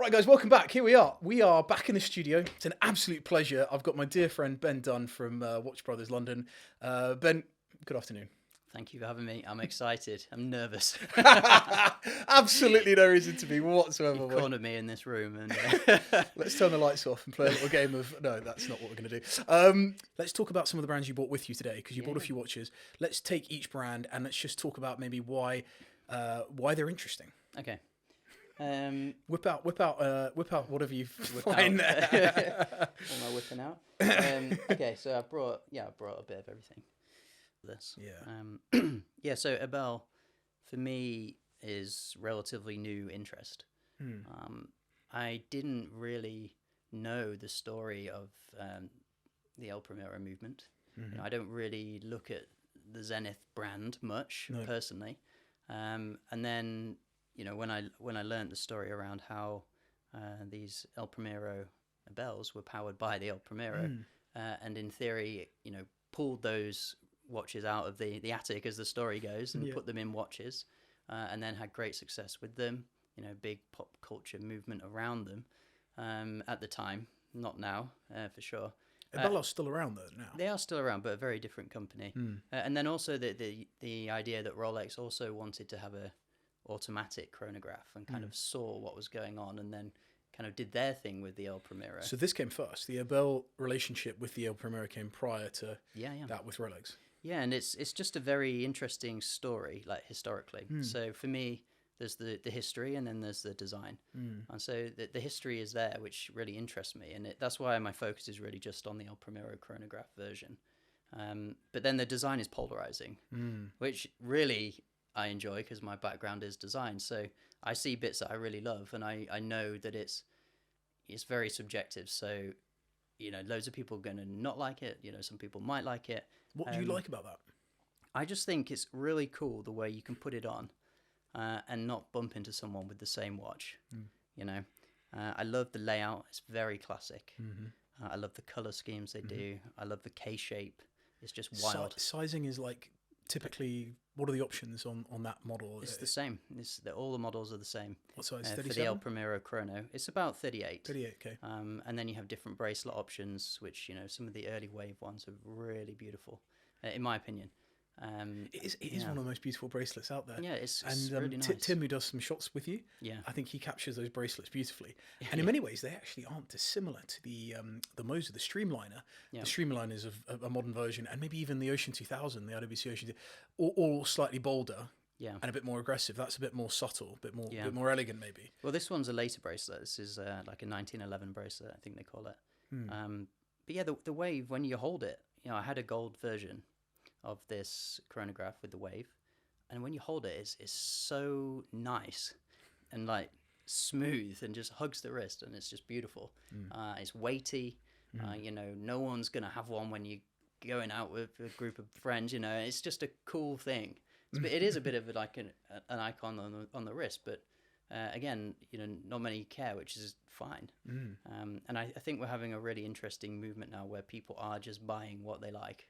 Right, guys, welcome back. Here we are. We are back in the studio. It's an absolute pleasure. I've got my dear friend Ben Dunn from Watch Brothers London. Ben, good afternoon. Thank you for having me. I'm excited. I'm nervous. Absolutely no reason to be whatsoever. You cornered me in this room. And let's turn the lights off and play a little game of... No, that's not what we're going to do. Let's talk about some of the brands you brought with you today, because you brought a few watches. Let's take each brand and let's just talk about maybe why they're interesting. Okay. Whip out whatever you find there. What am I whipping out? Okay, so I brought a bit of everything. This. Yeah. So Ebel, for me, is relatively new interest. I didn't really know the story of the El Primero movement. You know, I don't really look at the Zenith brand much personally. And then, you know, when I learned the story around how these El Primero Ebels were powered by the El Primero, and in theory, you know, pulled those watches out of the attic, as the story goes, and put them in watches, and then had great success with them. You know, big pop culture movement around them at the time, not now for sure. Ebel are still around though now. They are still around, but a very different company. And then also the idea that Rolex also wanted to have a automatic chronograph and kind of saw what was going on, and then kind of did their thing with the El Primero. So this came first. The Ebel relationship with the El Primero came prior to that with Rolex. Yeah, and it's just a very interesting story, like historically. So for me, there's the history, and then there's the design. And so the history is there, which really interests me, and that's why my focus is really just on the El Primero chronograph version. But then the design is polarizing, which really I enjoy because my background is design. So I see bits that I really love, and I know that it's very subjective. So, you know, loads of people are going to not like it. You know, some people might like it. What do you like about that? I just think it's really cool the way you can put it on and not bump into someone with the same watch. You know, I love the layout. It's very classic. I love the color schemes they do. I love the K shape. It's just wild. Sizing is like typically, what are the options on that model? It's the same. All the models are the same. What size? 37? For the El Primero Chrono, it's about 38. 38, okay. And then you have different bracelet options, which, you know, some of the early wave ones are really beautiful, in my opinion. It is one of the most beautiful bracelets out there. Yeah, it's and really nice. Tim, who does some shots with you, I think he captures those bracelets beautifully. And in many ways, they actually aren't dissimilar to the Moser, the Streamliner. The Streamliner is a modern version, and maybe even the Ocean 2000, the IWC Ocean, all slightly bolder. And a bit more aggressive. That's a bit more subtle, bit more elegant, maybe. Well, this one's a later bracelet. This is like a 1911 bracelet, I think they call it. But yeah, the wave, when you hold it, you know, I had a gold version of this chronograph with the wave, and when you hold it, it's so nice and like smooth and just hugs the wrist, and it's just beautiful. It's weighty. You know, no one's gonna have one when you're going out with a group of friends. You know, it's just a cool thing. It is a bit of like an icon on the wrist, but again, you know, not many care, which is fine. And I think we're having a really interesting movement now where people are just buying what they like.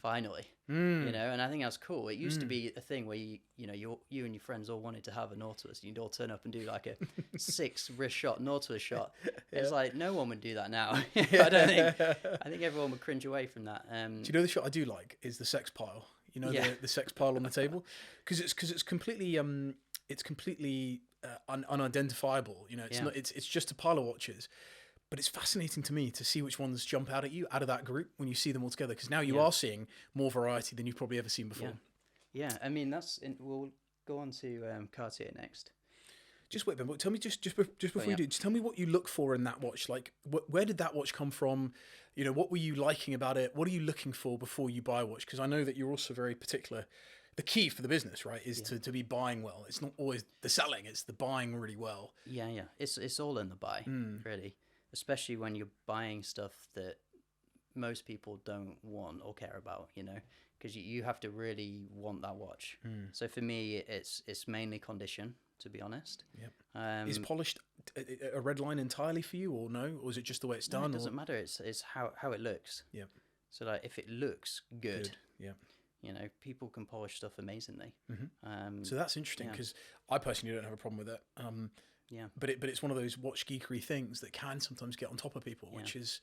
Finally, you know, and I think that's cool. It used to be a thing where you and your friends all wanted to have a Nautilus, and you'd all turn up and do like a 6 wrist shot Nautilus shot. It's like no one would do that now. I think everyone would cringe away from that. Do you know the shot I do like is the sex pile? You know, the sex pile on the table, because it's completely unidentifiable. You know, it's just a pile of watches, but it's fascinating to me to see which ones jump out at you out of that group when you see them all together, because now you are seeing more variety than you've probably ever seen before. Yeah. I mean, we'll go on to Cartier next. Just wait, Ben. Tell me just before you do, just tell me what you look for in that watch. Like, where did that watch come from? You know, what were you liking about it? What are you looking for before you buy a watch? Because I know that you're also very particular. The key for the business, right, is to be buying well. It's not always the selling; it's the buying really well. Yeah. It's all in the buy, really. Especially when you're buying stuff that most people don't want or care about. You know, because you have to really want that watch. So for me, it's mainly condition, to be honest. Is polished a red line entirely for you, or no? Or is it just the way it's done? No, it doesn't matter. It's how it looks. So like if it looks good. You know, people can polish stuff amazingly. So that's interesting, because I personally don't have a problem with it. Yeah. But it's one of those watch geekery things that can sometimes get on top of people, which is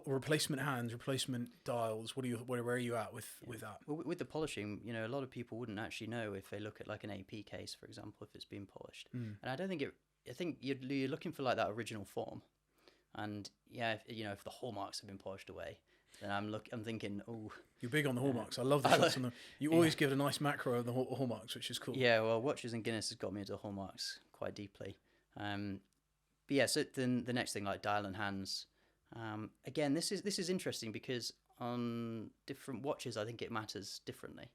replacement hands, replacement dials. Where are you at with that? Well, with the polishing, you know, a lot of people wouldn't actually know if they look at like an AP case, for example, if it's been polished. And I don't think I think you're looking for like that original form. And yeah, if the hallmarks have been polished away, then I'm thinking, oh, you're big on the hallmarks. I love the shots on them. You always give a nice macro of the hallmarks, which is cool. Yeah, well, Watches and Guinness has got me into hallmarks quite deeply. But yeah, so then the next thing, like dial and hands. Again, this is interesting because on different watches, I think it matters differently.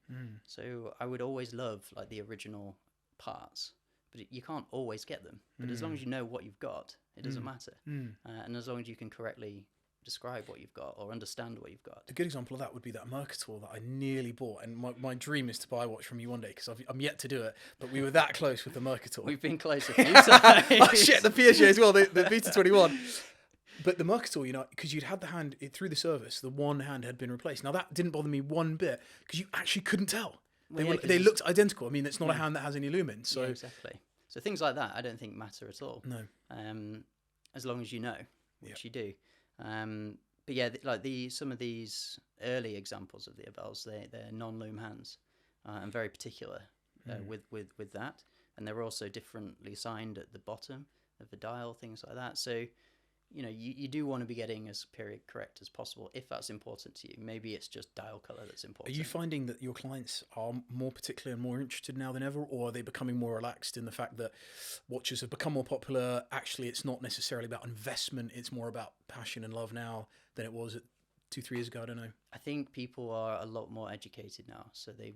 So I would always love like the original parts, but you can't always get them. But as long as you know what you've got, it doesn't matter. And as long as you can correctly describe what you've got or understand what you've got. A good example of that would be that Mercator that I nearly bought, and my dream is to buy a watch from you one day because I'm yet to do it, but we were that close with the Mercator. We've been close a few times. Oh shit, the Piaget as well, the Beta 21. But the Mercator, you know, because you'd had the hand through the service, the one hand had been replaced. Now that didn't bother me one bit because you actually couldn't tell. They looked identical. I mean, it's not a hand that has any lumens. So exactly. So things like that, I don't think matter at all. No. As long as you know, which you do. But yeah, some of these early examples of the Ebels, they're non-loom hands, and very particular with that. And they're also differently signed at the bottom of the dial, things like that. So, you know, you do want to be getting as period correct as possible if that's important to you. Maybe it's just dial color that's important. Are you finding that your clients are more particular and more interested now than ever, or are they becoming more relaxed in the fact that watches have become more popular? Actually, it's not necessarily about investment. It's more about passion and love now than it was 2-3 years ago. I don't know. I think people are a lot more educated now, so they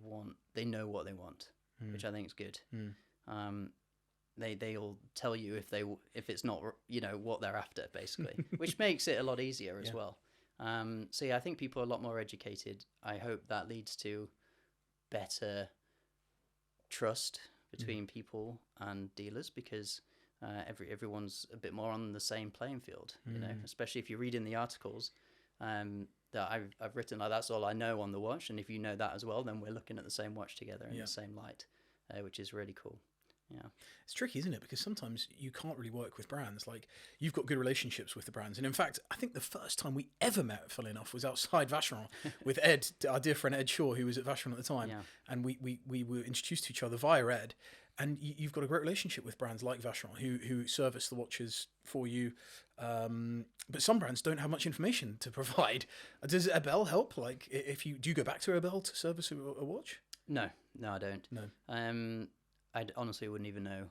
know what they want, which I think is good. They'll tell you if it's not, you know, what they're after, basically, which makes it a lot easier as well. So yeah, I think people are a lot more educated. I hope that leads to better trust between people and dealers because everyone's a bit more on the same playing field, you know, especially if you read in the articles that I've written, like, that's all I know on the watch, and if you know that as well, then we're looking at the same watch together in the same light, which is really cool. Yeah, it's tricky, isn't it? Because sometimes you can't really work with brands. Like, you've got good relationships with the brands, and in fact, I think the first time we ever met, funnily enough, was outside Vacheron with Ed, our dear friend Ed Shaw, who was at Vacheron at the time, and we were introduced to each other via Ed. And you've got a great relationship with brands like Vacheron who service the watches for you. But some brands don't have much information to provide. Does Ebel help? Like, do you go back to Ebel to service a watch? No, I don't. No. I honestly wouldn't even know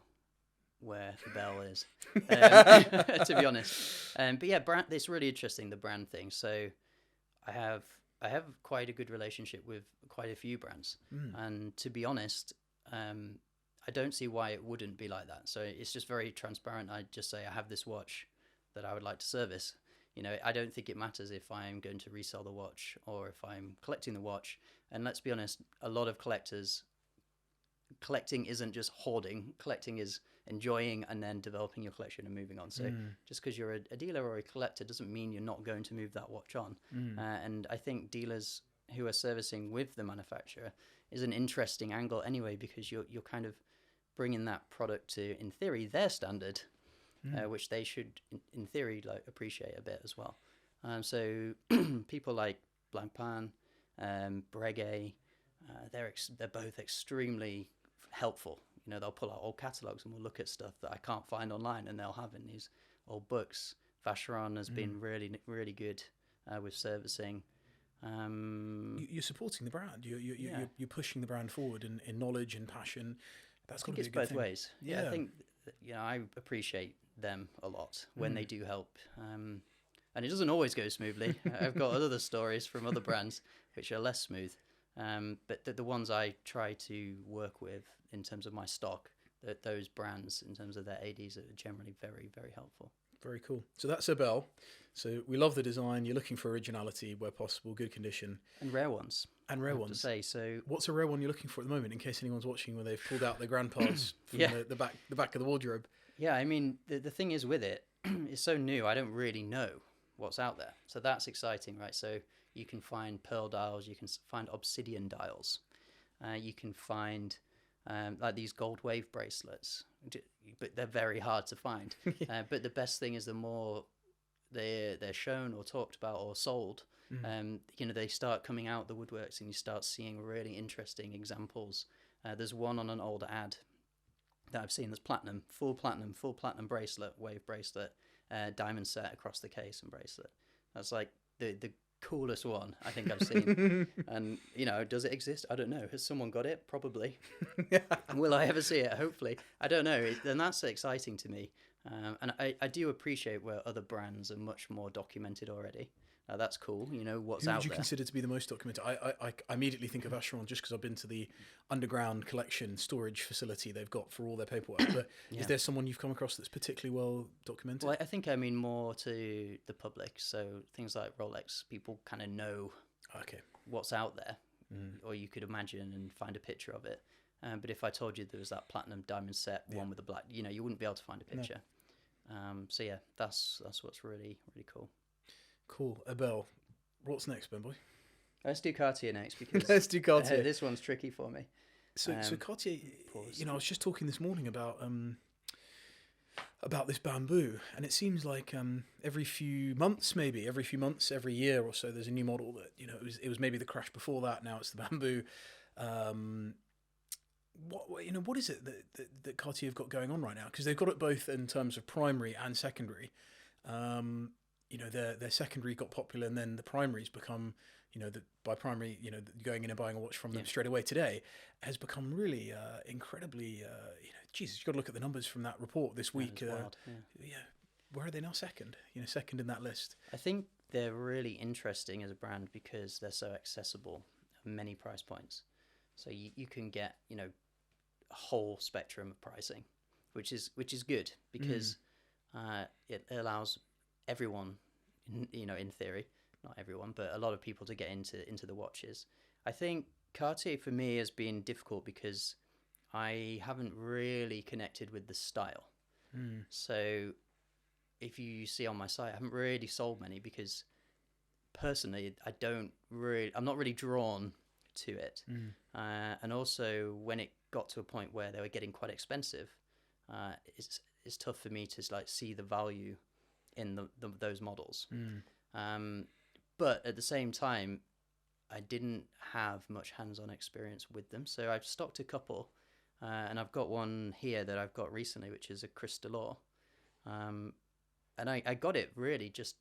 where Ebel is, to be honest. But yeah, it's really interesting, the brand thing. So I have quite a good relationship with quite a few brands. And to be honest, I don't see why it wouldn't be like that. So it's just very transparent. I just say I have this watch that I would like to service. You know, I don't think it matters if I'm going to resell the watch or if I'm collecting the watch. And let's be honest, a lot of collecting isn't just hoarding. Collecting is enjoying and then developing your collection and moving on. So just because you're a dealer or a collector doesn't mean you're not going to move that watch on. And I think dealers who are servicing with the manufacturer is an interesting angle anyway, because you're kind of bringing that product to, in theory, their standard, which they should, in theory, like appreciate a bit as well. So people like Blancpain, Breguet, they're both extremely helpful. You know, they'll pull out old catalogs and we'll look at stuff that I can't find online, and they'll have in these old books. Vacheron has been really, really good with servicing. You're supporting the brand. You're pushing the brand forward in knowledge and passion. That's got to be a good thing. It's both ways. Yeah, I think I appreciate them a lot when they do help. And it doesn't always go smoothly. I've got other stories from other brands which are less smooth. But the ones I try to work with in terms of my stock, those brands in terms of their ADs are generally very, very helpful. Very cool. So that's Ebel. So we love the design. You're looking for originality where possible, good condition. And rare ones. And rare ones. To say, so what's a rare one you're looking for at the moment, in case anyone's watching where they've pulled out their grandpas from the back of the wardrobe? Yeah, I mean, the thing is with it, it's so new, I don't really know what's out there. So that's exciting, right? So you can find pearl dials, you can find obsidian dials, you can find like these gold wave bracelets, but they're very hard to find. But the best thing is the more they're shown or talked about or sold, they start coming out the woodworks, and you start seeing really interesting examples. There's one on an old ad that I've seen that's full platinum bracelet, wave bracelet, diamond set across the case and bracelet. That's like the coolest one I think I've seen. And does it exist? I don't know. Has someone got it? Probably. Will I ever see it? Hopefully. I don't know. And that's exciting to me. And I do appreciate where other brands are much more documented already. That's cool. What's out there. Who would you consider to be the most documented? I immediately think of Vacheron just because I've been to the underground collection storage facility they've got for all their paperwork. But is there someone you've come across that's particularly well documented? Well, I think I mean more to the public. So things like Rolex, people kind of know what's out there, or you could imagine and find a picture of it. But if I told you there was that platinum diamond set, one with the black, you wouldn't be able to find a picture. No. So yeah, that's what's really, really cool. Cool. Ebel, what's next, Ben boy? Let's do Cartier next because let's do Cartier. This one's tricky for me. So Cartier, I was just talking this morning about this bamboo, and it seems like every few months, every year or so, there's a new model that it was maybe the crash before that. Now it's the bamboo. What is it that Cartier have got going on right now? Because they've got it both in terms of primary and secondary. Their secondary got popular, and then the primary's become, by primary, going in and buying a watch from them straight away today has become really incredibly, Jesus, you've got to look at the numbers from that report this week. Wild, where are they now? Second in that list. I think they're really interesting as a brand because they're so accessible at many price points. So you can get, a whole spectrum of pricing, which is good because it allows everyone, in theory, not everyone, but a lot of people to get into the watches. I think Cartier for me has been difficult because I haven't really connected with the style. So if you see on my site, I haven't really sold many because personally, I'm not really drawn to it. And also when it got to a point where they were getting quite expensive, it's tough for me to see the value in those models. But at the same time, I didn't have much hands-on experience with them. So I've stocked a couple, and I've got one here that I've got recently, which is a Crystal. And I got it really just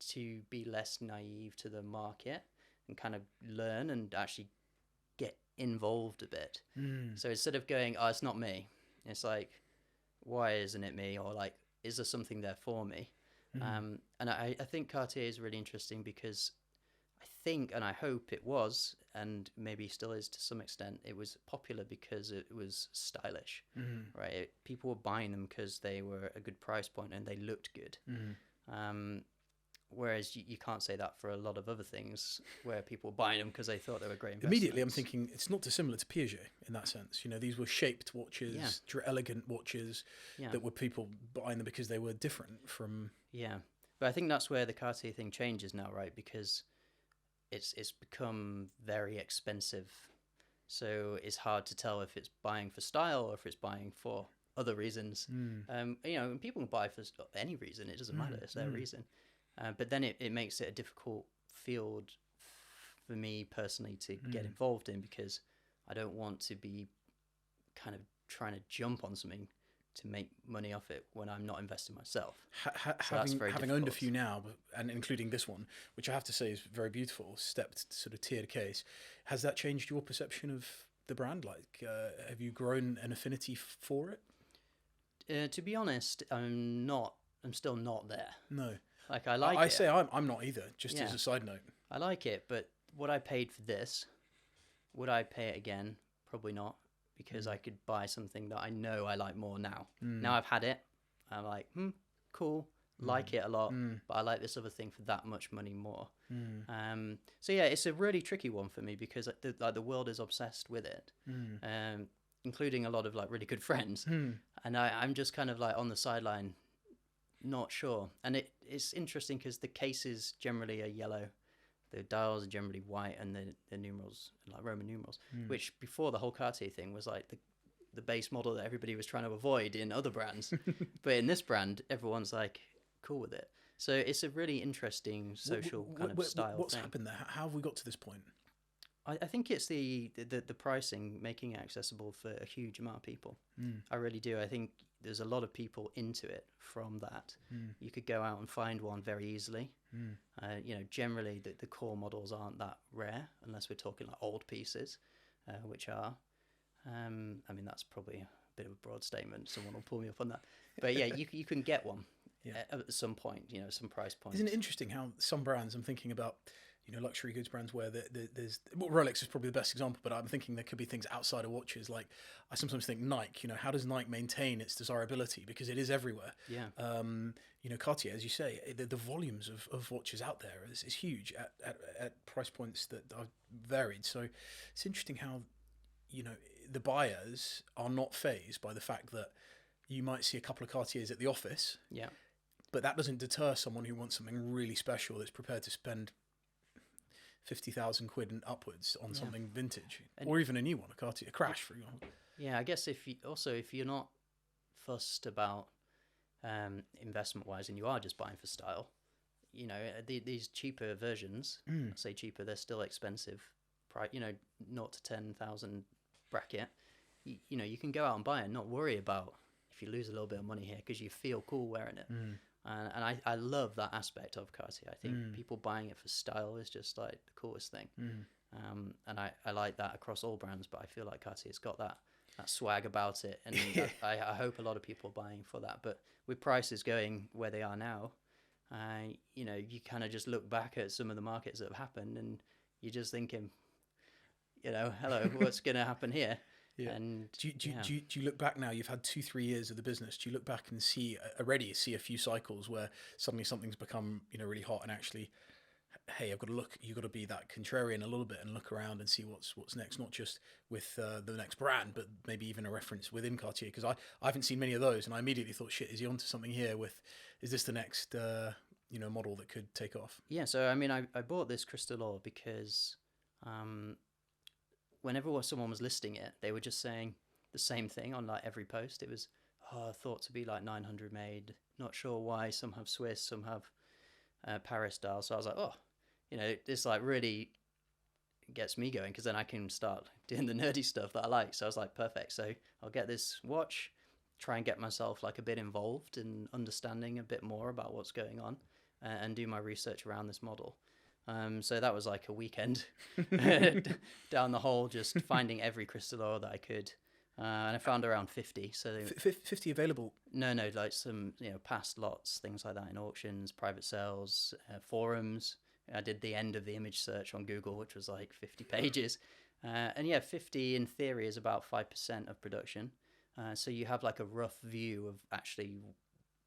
to be less naive to the market and kind of learn and actually get involved a bit. So instead of going, oh, it's not me, it's like, why isn't it me? Or like, is there something there for me? And I think Cartier is really interesting because I think, and I hope it was, and maybe still is to some extent, it was popular because it was stylish, right? People were buying them because they were a good price point and they looked good. Whereas you can't say that for a lot of other things where people were buying them because they thought they were great investments. Immediately I'm thinking it's not dissimilar to Piaget in that sense. These were shaped watches, elegant watches that were people buying them because they were different from... Yeah, but I think that's where the Cartier thing changes now, right? Because it's become very expensive. So it's hard to tell if it's buying for style or if it's buying for other reasons. And people can buy for any reason. It doesn't matter. It's their reason. But then it makes it a difficult field for me personally to get involved in because I don't want to be kind of trying to jump on something to make money off it when I'm not investing myself. Having owned a few now, and including this one, which I have to say is very beautiful, stepped sort of tiered case, has that changed your perception of the brand? Like, have you grown an affinity for it? To be honest, I'm still not there. No. Like I like it. I say I'm not either, just as a side note. I like it, but what I paid for this, would I pay it again? Probably not, because I could buy something that I know I like more now. Now I've had it, I'm like, cool, like it a lot, but I like this other thing for that much money more. So yeah, it's a really tricky one for me because the world is obsessed with it, including a lot of really good friends, and I'm just kind of on the sideline. Not sure. And it's interesting because the cases generally are yellow, the dials are generally white, and the numerals, Roman numerals, which before the whole Cartier thing was the base model that everybody was trying to avoid in other brands. But in this brand, everyone's like cool with it. So it's a really interesting social kind of style What's thing. happened there? How have we got to this point? I think it's the pricing making it accessible for a huge amount of people. I really do. I think there's a lot of people into it from that. You could go out and find one very easily. You know, generally the core models aren't that rare unless we're talking like old pieces, which are. I mean, that's probably a bit of a broad statement. Someone will pull me up on that. But yeah, you can get one at some point, you know, some price point. Isn't it interesting how some brands, I'm thinking about, you know, luxury goods brands where there's, well, Rolex is probably the best example, but I'm thinking there could be things outside of watches. Like I sometimes think Nike, you know, how does Nike maintain its desirability? Because it is everywhere. Yeah. You know, Cartier, as you say, the volumes of watches out there is huge at price points that are varied. So it's interesting how, you know, the buyers are not fazed by the fact that you might see a couple of Cartiers at the office. Yeah. But that doesn't deter someone who wants something really special that's prepared to spend 50,000 quid and upwards on something vintage, or even a new one, a Cartier, a Crash, for example. Yeah, I guess if you're not fussed about investment wise, and you are just buying for style, you know, these cheaper versions, I say cheaper, they're still expensive. You know, 0 to 10,000 bracket. You know, you can go out and buy it and not worry about if you lose a little bit of money here because you feel cool wearing it. And I love that aspect of Cartier. I think people buying it for style is just like the coolest thing. And I like that across all brands, but I feel like Cartier's got that swag about it. And I hope a lot of people are buying for that. But with prices going where they are now, you know, you kind of just look back at some of the markets that have happened and you're just thinking, you know, hello, what's going to happen here? Yeah. And do you look back now? You've had 2-3 years of the business. Do you look back and see a few cycles where suddenly something's become, you know, really hot, and actually, hey, I've got to look. You've got to be that contrarian a little bit and look around and see what's next. Not just with the next brand, but maybe even a reference within Cartier. Because I haven't seen many of those, and I immediately thought, shit, is he onto something here? Is this the next you know, model that could take off? Yeah. So I mean, I bought this Crystal Ore because. Whenever someone was listing it, they were just saying the same thing on like every post. It was, thought to be like 900 made. Not sure why. Some have Swiss, some have Paris style. So I was like, oh, you know, this like really gets me going because then I can start doing the nerdy stuff that I like. So I was like, perfect. So I'll get this watch, try and get myself like a bit involved in understanding a bit more about what's going on and do my research around this model. So that was like a weekend down the hole, just finding every Crystal Ore that I could. And I found around 50. So 50 available? No, like some, you know, past lots, things like that in auctions, private sales, forums. I did the end of the image search on Google, which was like 50 pages. And yeah, 50 in theory is about 5% of production. So you have like a rough view of actually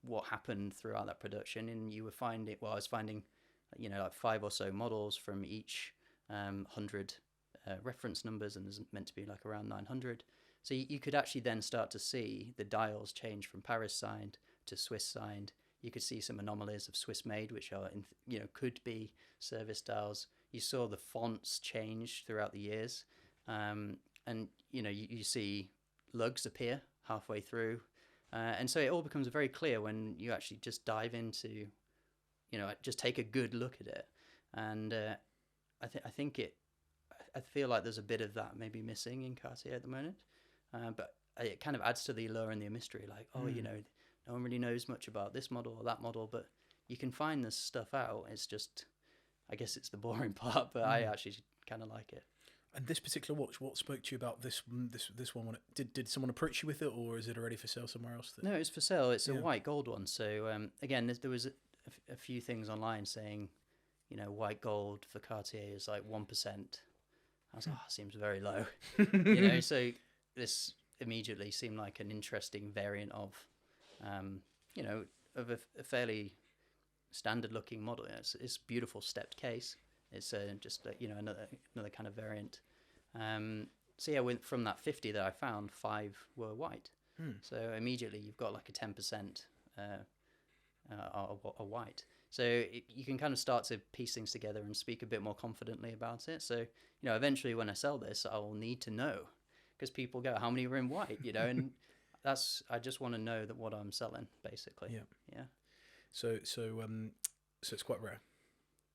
what happened throughout that production. And you would find it, well, I was finding, you know, like 5 or so models from each 100 reference numbers, and there's meant to be like around 900. So you could actually then start to see the dials change from Paris signed to Swiss signed. You could see some anomalies of Swiss made, which are, you know, could be service dials. You saw the fonts change throughout the years. And, you know, you see lugs appear halfway through. And so it all becomes very clear when you actually just dive into, you know, just take a good look at it. And I feel like there's a bit of that maybe missing in Cartier at the moment. But it kind of adds to the allure and the mystery. Like, you know, no one really knows much about this model or that model, but you can find this stuff out. It's just, I guess it's the boring part, but I actually kind of like it. And this particular watch, what spoke to you about this one? Did someone approach you with it, or is it already for sale somewhere else? No, it's for sale. It's a white gold one. So again, there was a few things online saying, you know, white gold for Cartier is like 1%. I was like, seems very low. You know, so this immediately seemed like an interesting variant of, you know, of a fairly standard-looking model. It's beautiful stepped case. It's just you know, another kind of variant. So yeah, from that 50 that I found, 5 were white. So immediately you've got like a 10% are white. So you can kind of start to piece things together and speak a bit more confidently about it. So, you know, eventually when I sell this, I will need to know, because people go, how many are in white, you know, and I just want to know that what I'm selling, basically. Yeah. So it's quite rare.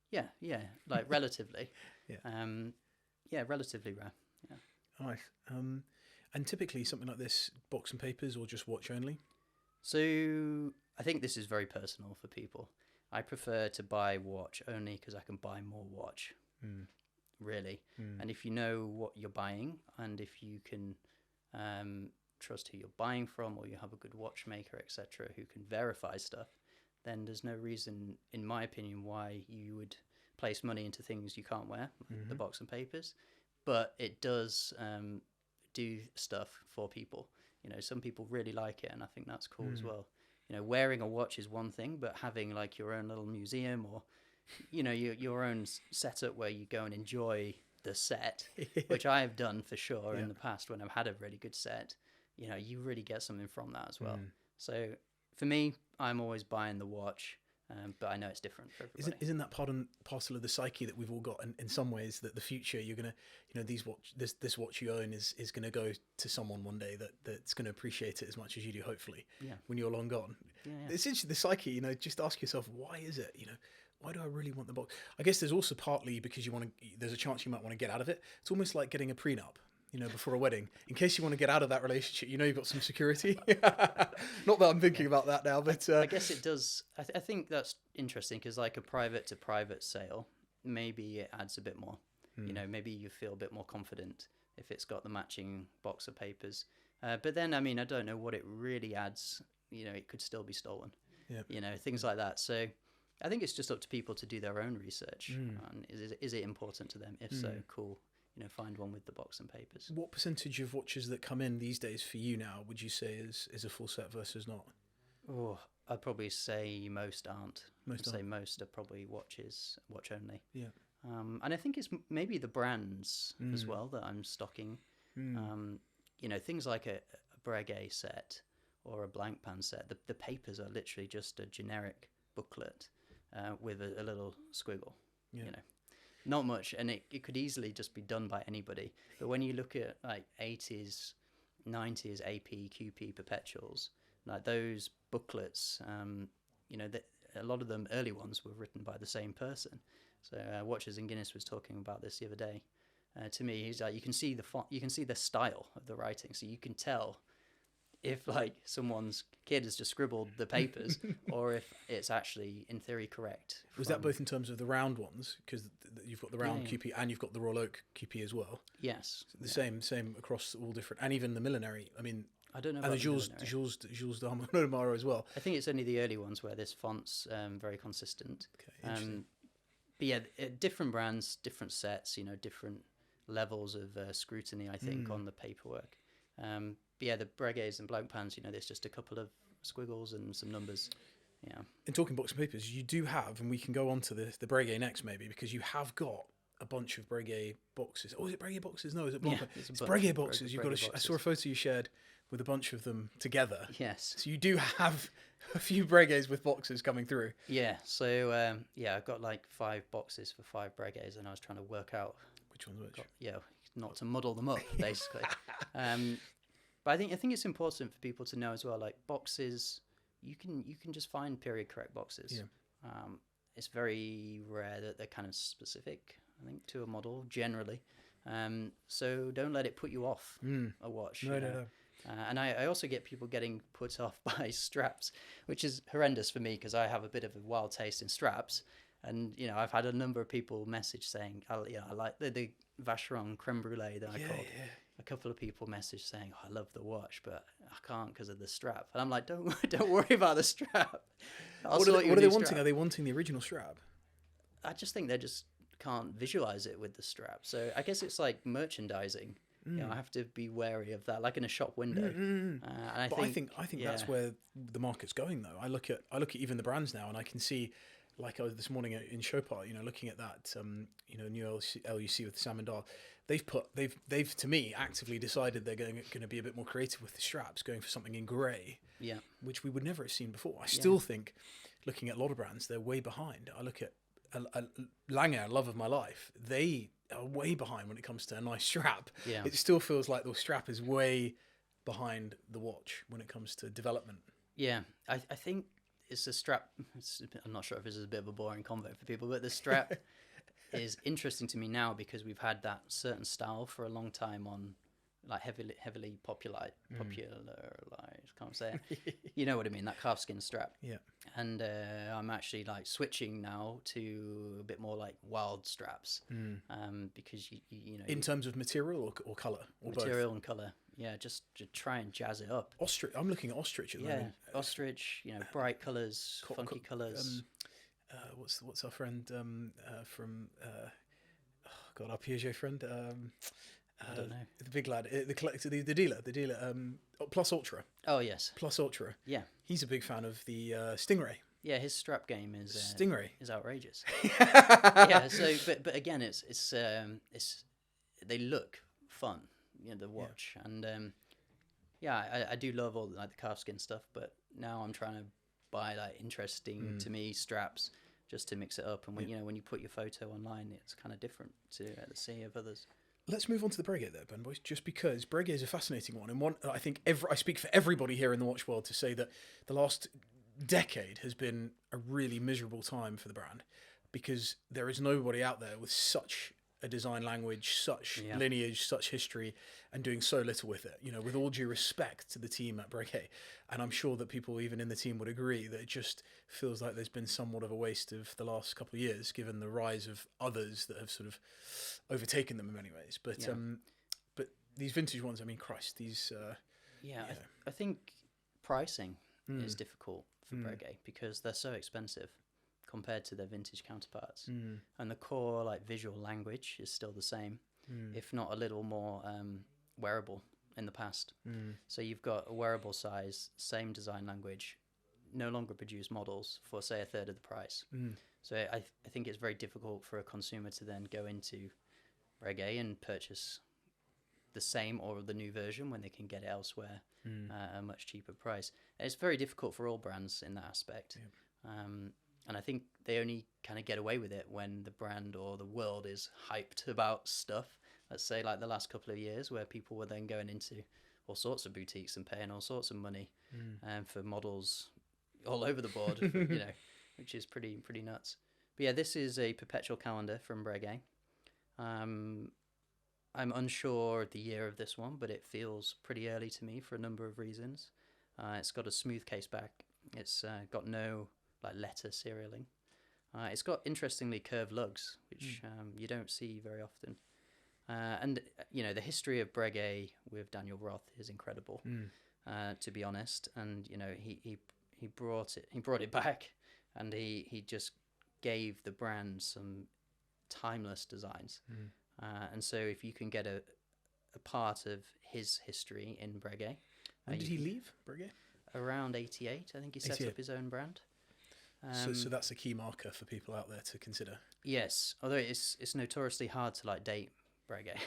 Yeah, like relatively. Yeah. Relatively rare. Yeah. Nice. And typically something like this, box and papers or just watch only? So I think this is very personal for people. I prefer to buy watch only because I can buy more watch, really. And if you know what you're buying, and if you can trust who you're buying from, or you have a good watchmaker, etc., who can verify stuff, then there's no reason, in my opinion, why you would place money into things you can't wear, like the box and papers. But it does do stuff for people. You know, some people really like it, and I think that's cool as well. You know, wearing a watch is one thing, but having like your own little museum, or, you know, your own setup where you go and enjoy the set, which I have done for sure in the past when I've had a really good set, you know, you really get something from that as well. So for me, I'm always buying the watch, but I know it's different for everybody. Isn't that part and parcel of the psyche that we've all got? In some ways, that the future you're gonna, you know, this watch you own is gonna go to someone one day that's gonna appreciate it as much as you do. Hopefully, when you're long gone. It's interesting, the psyche. You know, just ask yourself, why is it? You know, why do I really want the box? I guess there's also partly because there's a chance you might want to get out of it. It's almost like getting a prenup, you know, before a wedding, in case you want to get out of that relationship, you know, you've got some security. Not that I'm thinking about that now, but I guess it does. I think that's interesting because, like, a private to private sale, maybe it adds a bit more. You know, maybe you feel a bit more confident if it's got the matching box of papers. But then, I mean, I don't know what it really adds. You know, it could still be stolen. You know, things like that. So I think it's just up to people to do their own research. And is it important to them? If so, cool. You know, find one with the box and papers. What percentage of watches that come in these days for you now would you say is a full set versus not? Oh, I'd probably say most aren't. Say most are probably watch only. Yeah. And I think it's maybe the brands as well that I'm stocking. You know, things like a Breguet set or a blank pan set. The papers are literally just a generic booklet with a little squiggle. You know. Not much, and it could easily just be done by anybody. But when you look at like 80s, 90s AP, QP perpetuals, like those booklets, you know, a lot of them, early ones, were written by the same person. So Watches and Guinness was talking about this the other day. To me, he's like, you can see the font, you can see the style of the writing, so you can tell if like someone's kid has just scribbled the papers or if it's actually in theory correct. Was that both in terms of the round ones, because you've got the round QP and you've got the Royal Oak QP as well? Yes. The same across all different, and even the millenary. I mean, I don't know. And the Jules d'Armano as well. I think it's only the early ones where this font's very consistent. Okay, interesting. But yeah, different brands, different sets, you know, different levels of scrutiny, I think, on the paperwork. But yeah, the Breguets and blank pans, you know, there's just a couple of squiggles and some numbers. Yeah. In talking box and papers, you do have, and we can go on to the Breguet next maybe, because you have got a bunch of Breguet boxes. Oh, is it Breguet boxes? No, is it blank? Yeah, it's Breguet boxes. You've got I saw a photo you shared with a bunch of them together. Yes. So you do have a few Breguets with boxes coming through. Yeah. So yeah, I've got like 5 boxes for 5 Breguets, and I was trying to work out which one's which. Not to muddle them up, basically. But I think it's important for people to know as well. Like boxes, you can just find period correct boxes. Yeah. It's very rare that they're kind of specific, I think, to a model generally. So don't let it put you off a watch. No. And I also get people getting put off by straps, which is horrendous for me because I have a bit of a wild taste in straps. And, you know, I've had a number of people message saying, I like the Vacheron creme brulee that I called. Yeah. A couple of people message saying, I love the watch, but I can't because of the strap. And I'm like, don't worry about the strap. What are they wanting? Are they wanting the original strap? I just think they just can't visualize it with the strap. So I guess it's like merchandising. You know, I have to be wary of that, like in a shop window. And I think that's where the market's going, though. I look at even the brands now, and I can see, like I was this morning in Chopard, you know, looking at that, you know, new LUC with Salmon Dial. They've to me actively decided they're going to be a bit more creative with the straps, going for something in grey, yeah, which we would never have seen before. I still think, looking at a lot of brands, they're way behind. I look at Lange, love of my life, they are way behind when it comes to a nice strap. Yeah. It still feels like the strap is way behind the watch when it comes to development. Yeah, I think it's a strap. I'm not sure if this is a bit of a boring convo for people, but the strap is interesting to me now because we've had that certain style for a long time on, like heavily popularized. Can't say it. You know what I mean? That calfskin strap. Yeah. And I'm actually like switching now to a bit more like wild straps, because you know. In terms of material or color or material both? and color. Yeah, just to try and jazz it up. Ostrich. I'm looking at ostrich at the moment. Ostrich. You know, bright colors, funky colors. What's our friend from? God, our Piaget friend. I don't know. The big lad, the collector, the dealer. Plus Ultra. Oh yes. Plus Ultra. Yeah. He's a big fan of the Stingray. Yeah, his strap game is Stingray is outrageous. Yeah. So, but again, it's they look fun. You know, the watch, and I do love all like the calfskin stuff. But now I'm trying to buy like interesting to me straps just to mix it up. And when when you put your photo online, it's kind of different to the sea of others. Let's move on to the Breguet there, Ben Boys, just because Breguet is a fascinating one, and one I think I speak for everybody here in the watch world to say that the last decade has been a really miserable time for the brand, because there is nobody out there with such a design language, such lineage, such history, and doing so little with it. You know, with all due respect to the team at Breguet, and I'm sure that people even in the team would agree that it just feels like there's been somewhat of a waste of the last couple of years, given the rise of others that have sort of overtaken them in many ways. But but these vintage ones, I mean, Christ, these. I think pricing is difficult for Breguet because they're so expensive compared to their vintage counterparts, and the core like visual language is still the same, if not a little more wearable in the past. So you've got a wearable size, same design language, no longer produce models for say a third of the price. So I think it's very difficult for a consumer to then go into Breguet and purchase the same or the new version when they can get it elsewhere at a much cheaper price. And it's very difficult for all brands in that aspect. And I think they only kind of get away with it when the brand or the world is hyped about stuff. Let's say like the last couple of years where people were then going into all sorts of boutiques and paying all sorts of money for models all over the board, you know, which is pretty nuts. But yeah, this is a perpetual calendar from Breguet. I'm unsure of the year of this one, but it feels pretty early to me for a number of reasons. It's got a smooth case back. It's got no like letter serialing. It's got interestingly curved lugs, which you don't see very often. And you know, the history of Breguet with Daniel Roth is incredible, to be honest. And you know, he brought it back, and he just gave the brand some timeless designs. And so if you can get a part of his history in Breguet. When did he leave Breguet? Around 88, I think he set up his own brand. So that's a key marker for people out there to consider. Yes, although it's notoriously hard to like date Breguet.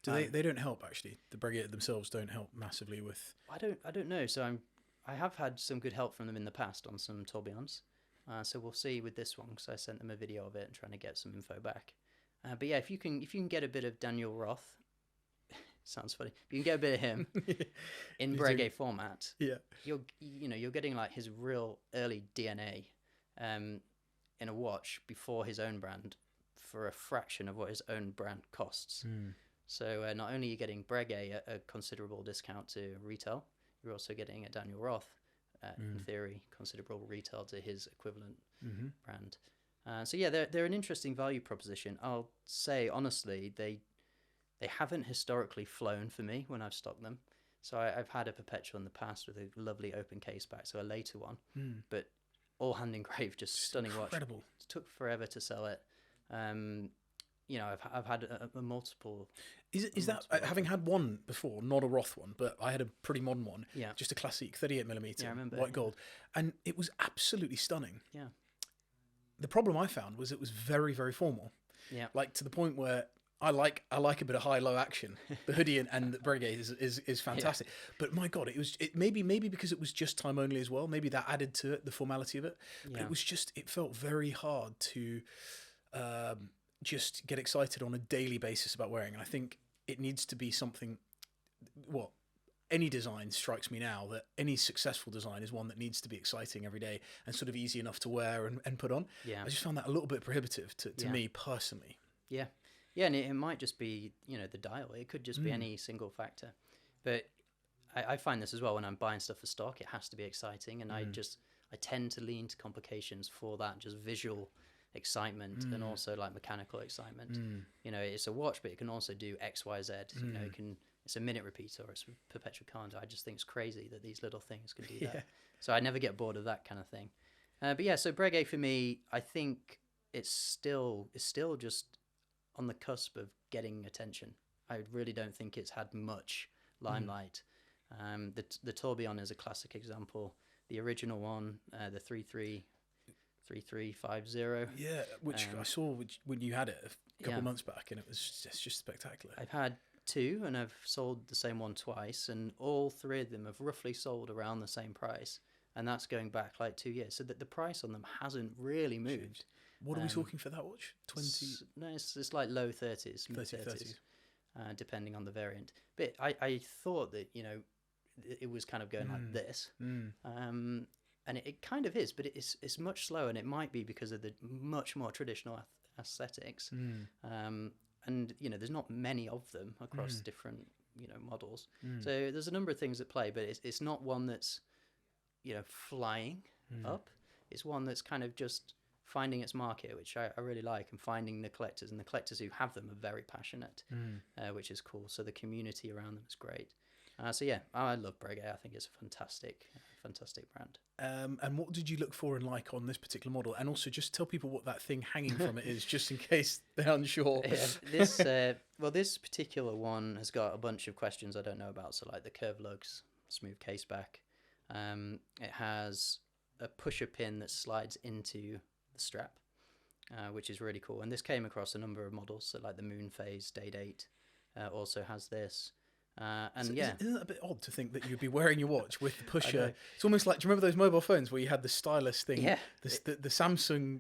They don't help actually. The Breguet themselves don't help massively with. I don't know. So I have had some good help from them in the past on some tourbillons. So we'll see with this one because I sent them a video of it and trying to get some info back. But yeah, if you can get a bit of Daniel Roth, sounds funny. If you can get a bit of him in Breguet format, you're getting like his real early DNA in a watch before his own brand for a fraction of what his own brand costs. So not only are you getting Breguet at a considerable discount to retail, you're also getting a Daniel Roth, in theory, considerable retail to his equivalent brand. So yeah, they're an interesting value proposition. I'll say honestly, they haven't historically flown for me when I've stocked them. So I've had a Perpetual in the past with a lovely open case back, so a later one, but all hand engraved, just stunning incredible. Watch. It took forever to sell it. You know, I've had a multiple. Is that having had one before, not a Roth one, but I had a pretty modern one. Yeah, just a classic 38mm, I remember, white gold, and it was absolutely stunning. Yeah. The problem I found was it was very, very formal. Yeah. Like to the point where I like a bit of high-low action. The hoodie and the Breguet is fantastic. But my God, it maybe because it was just time only as well. Maybe that added to it, the formality of it. But it felt very hard to just get excited on a daily basis about wearing. And I think it needs to be something. Well, any design strikes me now that any successful design is one that needs to be exciting every day and sort of easy enough to wear and put on. Yeah. I just found that a little bit prohibitive to me personally. Yeah. Yeah, and it might just be, the dial. It could just be any single factor. But I find this as well when I'm buying stuff for stock. It has to be exciting, and I tend to lean to complications for that, just visual excitement and also like mechanical excitement. It's a watch, but it can also do X, Y, Z. It's a minute repeater or it's a perpetual calendar. I just think it's crazy that these little things can do that. So I never get bored of that kind of thing. But yeah, so Breguet for me, I think it's still just on the cusp of getting attention. I really don't think it's had much limelight. The Tourbillon is a classic example. The original one, the 3350. Yeah, which I saw when you had it a couple of months back, and it's just spectacular. I've had two, and I've sold the same one twice, and all three of them have roughly sold around the same price, and that's going back like 2 years. So that the price on them hasn't really moved. What are we talking for that watch? 20? No, it's like low 30s, mid 30s, depending on the variant. But I thought that, it was kind of going like this. And it kind of is, but it's much slower, and it might be because of the much more traditional aesthetics. And, there's not many of them across different, models. So there's a number of things at play, but it's not one that's, flying up. It's one that's kind of just finding its market, which I really like, and finding the collectors, and the collectors who have them are very passionate, which is cool. So the community around them is great. So yeah, I love Breguet. I think it's a fantastic brand. And what did you look for and like on this particular model? And also just tell people what that thing hanging from it is, just in case they're unsure. Yeah, this particular one has got a bunch of questions I don't know about. So like the curved lugs, smooth case back. It has a pusher pin that slides into the strap, which is really cool. And this came across a number of models. So like the Moon Phase Day Date also has this. And so isn't that a bit odd to think that you'd be wearing your watch with the pusher? It's almost like, do you remember those mobile phones where you had the stylus thing? Yeah. The Samsung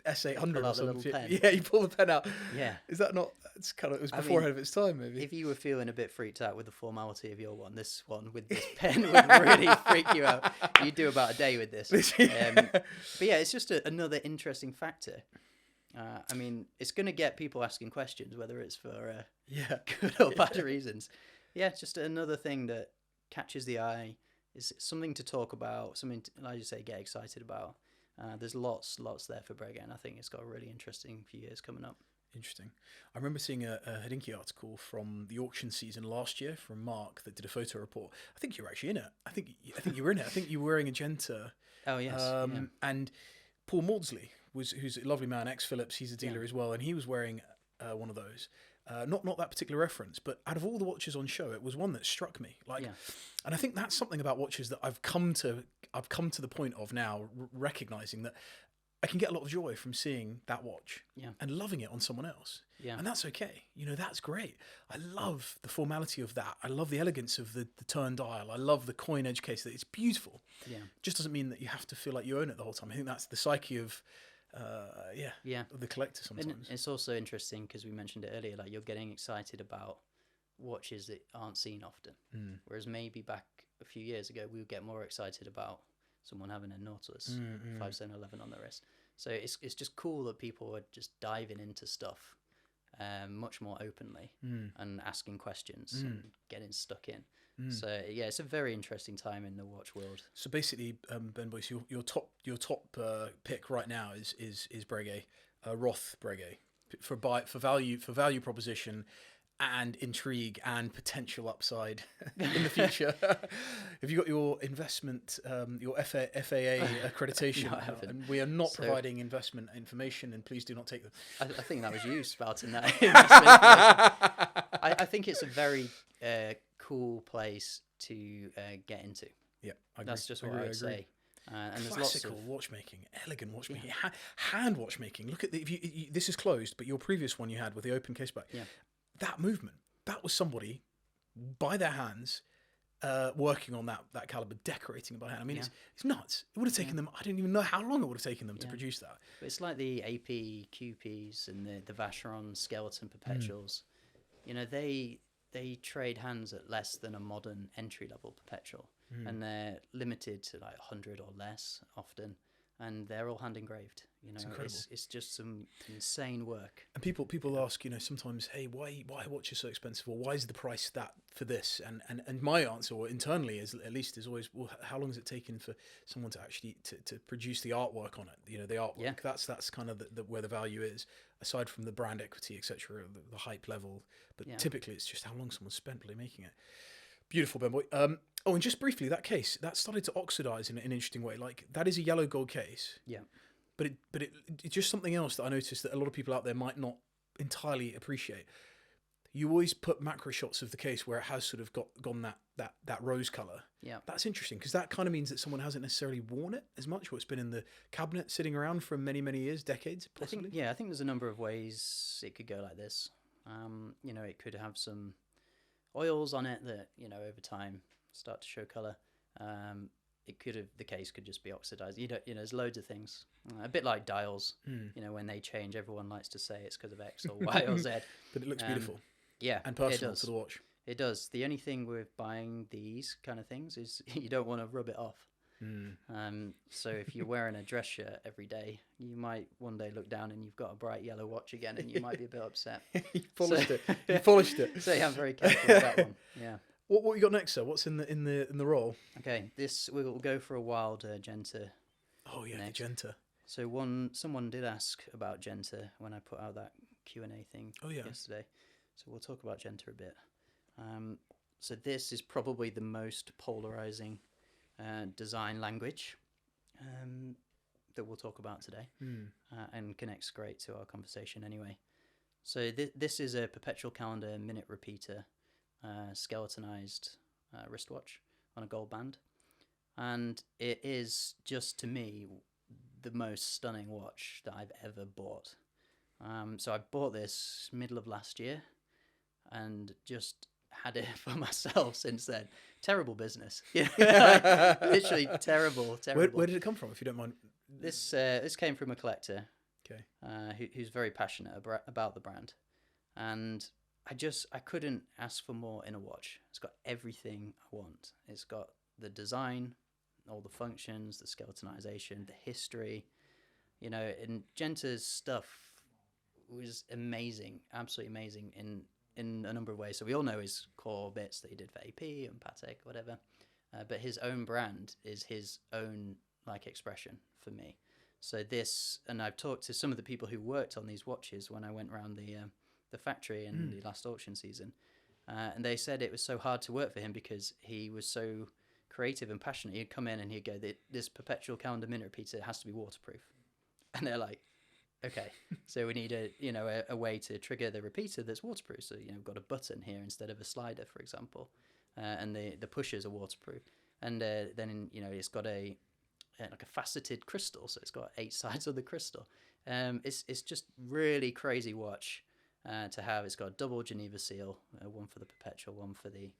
S800 or something. Pen. Yeah, you pull the pen out. Yeah. Is that not? It's kind of, it was before ahead of its time, maybe. If you were feeling a bit freaked out with the formality of your one, this one with this pen would really freak you out. You'd do about a day with this. But yeah, it's just another interesting factor. It's going to get people asking questions, whether it's for good or bad reasons. Yeah, it's just another thing that catches the eye. Is something to talk about, something to, like you say, get excited about. There's lots there for Breguet, and I think it's got a really interesting few years coming up. Interesting. I remember seeing a Hodinkee article from the auction season last year from Mark that did a photo report. I think you were actually in it. I think you were in it. I think you were wearing a Genta. Oh yes. And Paul Maudsley who's a lovely man, ex-Phillips. He's a dealer as well, and he was wearing one of those. Not that particular reference, but out of all the watches on show, it was one that struck me. And I think that's something about watches that I've come to the point of now recognizing that I can get a lot of joy from seeing that watch and loving it on someone else. Yeah. And that's okay. That's great. I love the formality of that. I love the elegance of the turn dial. I love the coin edge case. It's beautiful. Yeah. Just doesn't mean that you have to feel like you own it the whole time. I think that's the psyche of the collector sometimes. And it's also interesting because we mentioned it earlier, like you're getting excited about watches that aren't seen often. Whereas maybe back a few years ago, we would get more excited about someone having a Nautilus 5711 on their wrist. So it's just cool that people are just diving into stuff much more openly and asking questions and getting stuck in. So yeah, it's a very interesting time in the watch world. So basically, Ben Boyce, your top pick right now is Breguet, Roth Breguet for value proposition and intrigue and potential upside in the future. Have you got your investment, your FAA accreditation? No, I haven't. And we are not providing investment information, and please do not take them. I think that was you spouting that. I think it's a very cool place to get into. Yeah, I agree. That's just what I would say. And there's classical lots of watchmaking, elegant watchmaking, hand watchmaking. Look at this is closed, but your previous one you had with the open case back. Yeah. That movement, that was somebody by their hands working on that caliber, decorating it by hand. I mean, it's nuts. It would have taken them. I don't even know how long it would have taken them to produce that. But it's like the AP QPs and the Vacheron skeleton perpetuals. You know, they trade hands at less than a modern entry level perpetual, and they're limited to like 100 or less often, and they're all hand engraved. You know, it's just some insane work. And people ask, you know, sometimes, hey, why watch is so expensive, or why is the price that for this? And my answer, or internally, is always, well, how long has it taken for someone to actually to produce the artwork on it? You know, the artwork. Yeah. That's kind of where the value is, aside from the brand equity, etc., the hype level. But typically, it's just how long someone spent making it. Beautiful, Ben Boy. Oh, and just briefly, that case that started to oxidize in an interesting way. Like, that is a yellow gold case. Yeah. But it's just something else that I noticed that a lot of people out there might not entirely appreciate. You always put macro shots of the case where it has sort of gone that rose color. Yeah, that's interesting, because that kind of means that someone hasn't necessarily worn it as much, or it's been in the cabinet sitting around for many years, decades, possibly. I think there's a number of ways it could go like this. You know, it could have some oils on it that, you know, over time start to show color. The case could just be oxidized. You know, there's loads of things. A bit like dials. You know, when they change, everyone likes to say it's because of X or Y or Z. But it looks beautiful. Yeah, and personal to the watch. It does. The only thing with buying these kind of things is you don't want to rub it off. So if you're wearing a dress shirt every day, you might one day look down and you've got a bright yellow watch again, and you might be a bit upset. You polished it. So yeah, I'm very careful with that one. Yeah. What you got next, sir? What's in the roll? Okay, we'll go for a wild Genta. Oh yeah, the Genta. So someone did ask about Genta when I put out that Q&A thing yesterday. So we'll talk about Genta a bit. So this is probably the most polarizing design language that we'll talk about today, and connects great to our conversation anyway. So this is a perpetual calendar minute repeater. Skeletonized wristwatch on a gold band, and it is just, to me, the most stunning watch that I've ever bought. So I bought this middle of last year and just had it for myself since then. Terrible business. Literally terrible. Where did it come from, if you don't mind? This came from a collector, who's very passionate about the brand, and I couldn't ask for more in a watch. It's got everything I want. It's got the design, all the functions, the skeletonization, the history. You know, and Genta's stuff was amazing, absolutely amazing in a number of ways. So we all know his core bits that he did for AP and Patek, whatever. But his own brand is his own expression for me. So and I've talked to some of the people who worked on these watches when I went around the factory in the last auction season, and they said it was so hard to work for him because he was so creative and passionate. He'd come in and he'd go, "This perpetual calendar minute repeater has to be waterproof," and they're like, "Okay, so we need a way to trigger the repeater that's waterproof. So we've got a button here instead of a slider, for example, and the pushers are waterproof, and then it's got a faceted crystal, so it's got 8 sides of the crystal. It's just really crazy watch." To have. It's got a double Geneva seal, one for the perpetual, one for the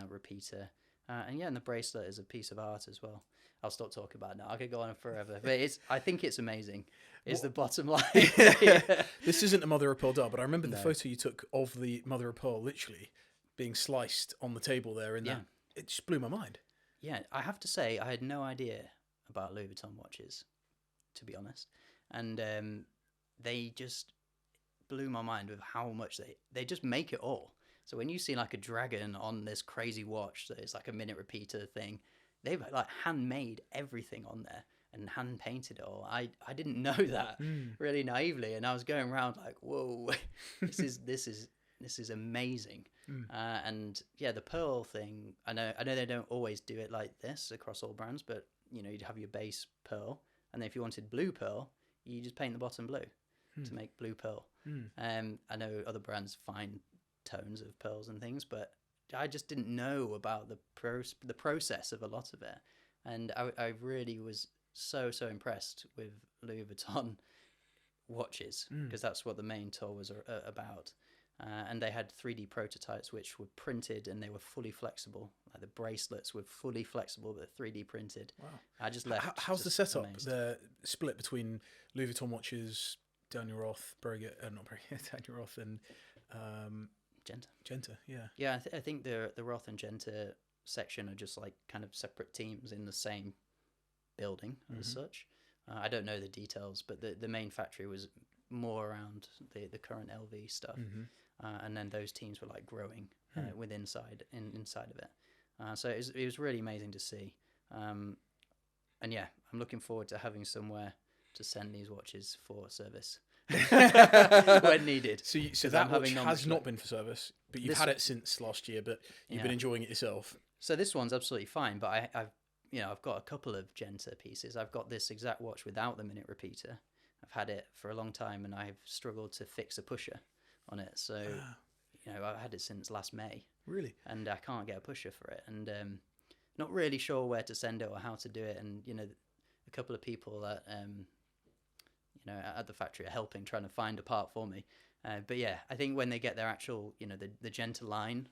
repeater, and the bracelet is a piece of art as well. I'll stop talking about it now. I could go on forever, but I think it's amazing. Is the bottom line. This isn't a mother of pearl dial, but I remember the photo you took of the mother of pearl literally being sliced on the table there, and it just blew my mind. Yeah, I have to say I had no idea about Louis Vuitton watches, to be honest, and they just blew my mind with how much they just make it all. So when you see a dragon on this crazy watch that is a minute repeater thing, they've handmade everything on there and hand painted it all. I didn't know that really naively, and I was going around whoa, this is amazing. And the pearl thing, I know they don't always do it like this across all brands, but you'd have your base pearl, and then if you wanted blue pearl, you just paint the bottom blue to make blue pearl. I know other brands find tones of pearls and things, but I just didn't know about the process of a lot of it. And I really was so impressed with Louis Vuitton watches, because that's what the main tour was about. And they had 3D prototypes which were printed, and they were fully flexible. Like the bracelets were fully flexible, but 3D printed. Wow. I just left. How's the setup? Amazed. The split between Louis Vuitton watches, Daniel Roth, Daniel Roth, and Genta. Yeah. Yeah, I think the Roth and Genta section are just like kind of separate teams in the same building as such. I don't know the details, but the main factory was more around the current LV stuff, and then those teams were like growing inside of it. So it was really amazing to see, and yeah, I'm looking forward to having somewhere to send these watches for service when needed. So that watch has not been for service, but you've had it since last year, but you've been enjoying it yourself. So this one's absolutely fine, but I've got a couple of Genta pieces. I've got this exact watch without the minute repeater. I've had it for a long time, and I've struggled to fix a pusher on it. So, I've had it since last May. Really? And I can't get a pusher for it, and not really sure where to send it or how to do it. And a couple of people that at the factory are helping, trying to find a part for me. But yeah, I think when they get their actual the Genta line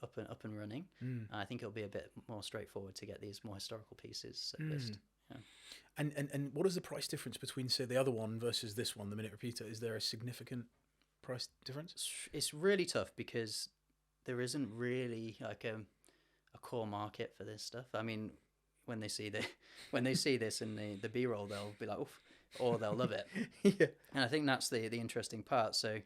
up and running, I think it'll be a bit more straightforward to get these more historical pieces serviced. Yeah. And what is the price difference between, say, the other one versus this one, the minute repeater? Is there a significant price difference? It's really tough because there isn't really like a core market for this stuff. I mean, when they see this in the B-roll, they'll be like, oof, or they'll love it. Yeah. And I think that's the interesting part. So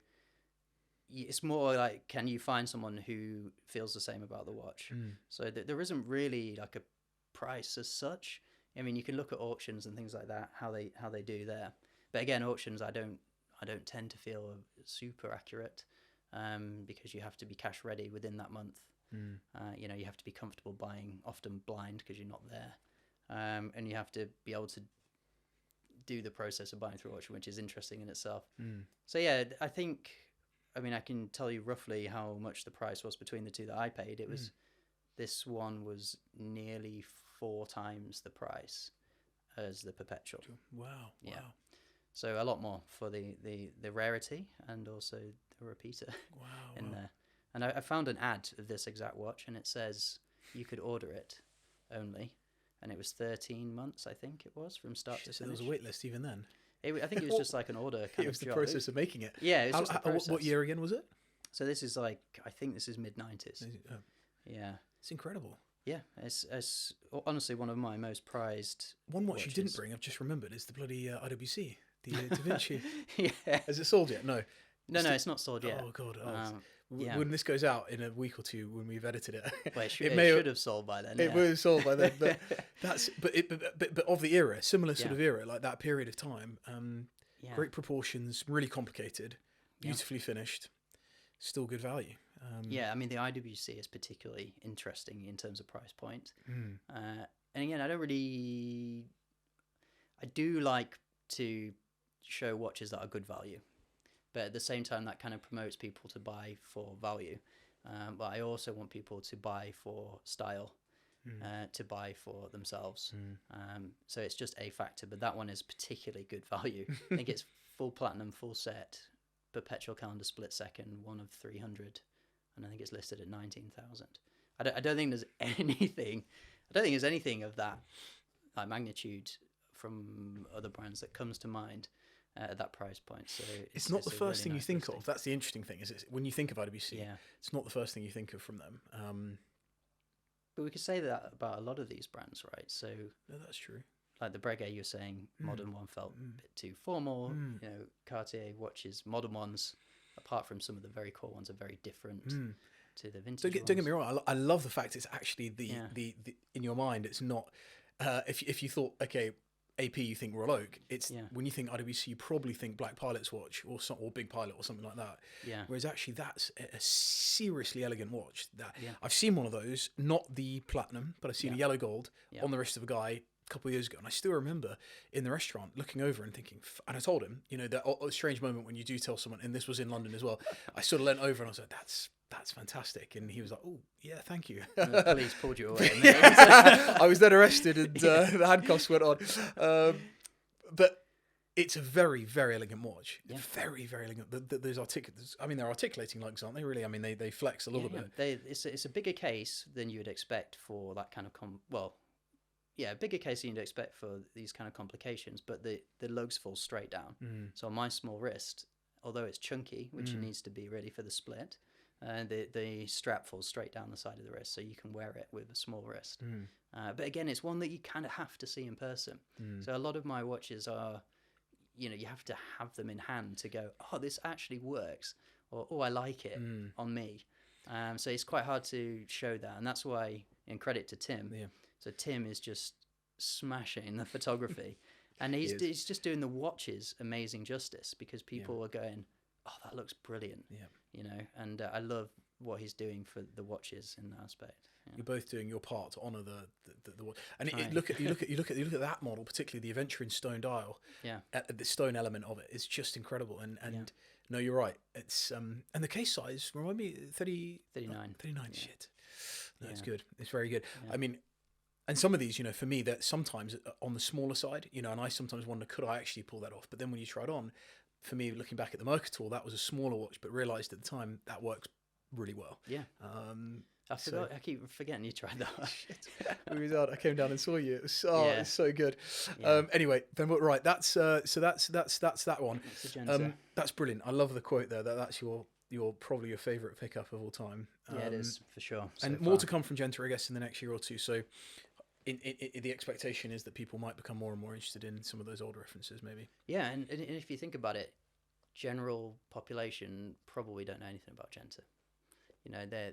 it's more like, can you find someone who feels the same about the watch? So there isn't really like a price as such. I mean, you can look at auctions and things like that, how they do there. But again, auctions, I don't tend to feel super accurate, because you have to be cash ready within that month. You have to be comfortable buying, often blind because you're not there, and you have to be able to do the process of buying through auction, which is interesting in itself. So yeah, I can tell you roughly how much the price was between the two that I paid. It was this one was nearly 4 times the price as the perpetual. Wow. Yeah. So a lot more for the rarity and also the repeater in there. And I found an ad of this exact watch, and it says you could order it only, and it was 13 months, I think it was, from start to finish. There was a wait list even then. I think it was just like an order kind it was of the job. process of making it. Yeah, it was just the process. What year again was it? So this is I think this is mid-90s. Oh. Yeah. It's incredible. Yeah, it's honestly one of my most prized One watch watches. You didn't bring, I've just remembered, is the bloody IWC, the Da Vinci. Yeah. Has it sold yet? No. No, it's not sold yet. Oh, God. Yeah. When this goes out in a week or two, when we've edited it, well, it should have sold by then. It would have sold by then, but but of the era, similar sort of era, like that period of time. Great proportions, really complicated, beautifully finished, still good value. Yeah, I mean, the IWC is particularly interesting in terms of price point. And again, I do like to show watches that are good value, but at the same time, that kind of promotes people to buy for value. But I also want people to buy for style, to buy for themselves. So it's just a factor, but that one is particularly good value. I think it's full platinum, full set, perpetual calendar split second, one of 300. And I think it's listed at 19,000. I don't think there's anything. I don't think there's anything of that magnitude from other brands that comes to mind at that price point. So it's not the first thing you think of. That's the interesting thing. Is it when you think of IWC, it's not the first thing you think of from them. But we could say that about a lot of these brands, right? So no, that's true. Like the Breguet, you're saying modern one felt a bit too formal. Cartier watches, modern ones, apart from some of the very core ones, are very different to the vintage ones. Don't get me wrong. I love the fact it's actually the in your mind. It's not if you thought AP, you think Royal Oak. It's when you think IWC, you probably think Black Pilot's watch or Big Pilot or something like that. Yeah. Whereas actually, that's a seriously elegant watch. I've seen one of those, not the platinum, but I've seen a yellow gold on the wrist of a guy a couple of years ago, and I still remember in the restaurant looking over and thinking, and I told him, that strange moment when you do tell someone, and this was in London as well. I sort of leant over and I was like, that's fantastic. And he was like, oh, yeah, thank you. And the police pulled you away. I was then arrested and the handcuffs went on. But it's a very, very elegant watch. Yeah. Very, very elegant. Those they're articulating lugs, aren't they, really? I mean, they flex a little bit. It's a bigger case than you would expect for that kind of a bigger case than you'd expect for these kind of complications, but the lugs fall straight down. So on my small wrist, although it's chunky, which it needs to be really for the split, the strap falls straight down the side of the wrist, so you can wear it with a small wrist. But again, it's one that you kind of have to see in person. So a lot of my watches are, you have to have them in hand to go, oh, this actually works, or oh, I like it on me. So it's quite hard to show that, and that's why, in credit to Tim. Yeah. So Tim is just smashing the photography, and he's just doing the watches amazing justice, because people are going, oh, that looks brilliant. Yeah. And I love what he's doing for the watches in that aspect. Yeah. You're both doing your part to honour the watch. And you look at that model, particularly the Adventure in stone dial. Yeah. The stone element of it is just incredible. And no, you're right. It's and the case size, remind me, 39. 39. Yeah. Shit. No, it's good. It's very good. Yeah. I mean, and some of these, for me, that sometimes on the smaller side, and I sometimes wonder, could I actually pull that off? But then when you try it on, for me, looking back at the Mercator, that was a smaller watch, but realised at the time that works really well. Yeah. I keep forgetting you tried that. Shit. I came down and saw you. It was it's so good. Yeah. Anyway, then right, that's that's that one. That's brilliant. I love the quote there. That's your probably your favourite pickup of all time. It is for sure. And more to come from Genta, I guess, in the next year or two. So, the expectation is that people might become more and more interested in some of those old references, maybe. Yeah, and if you think about it, general population probably don't know anything about Genta.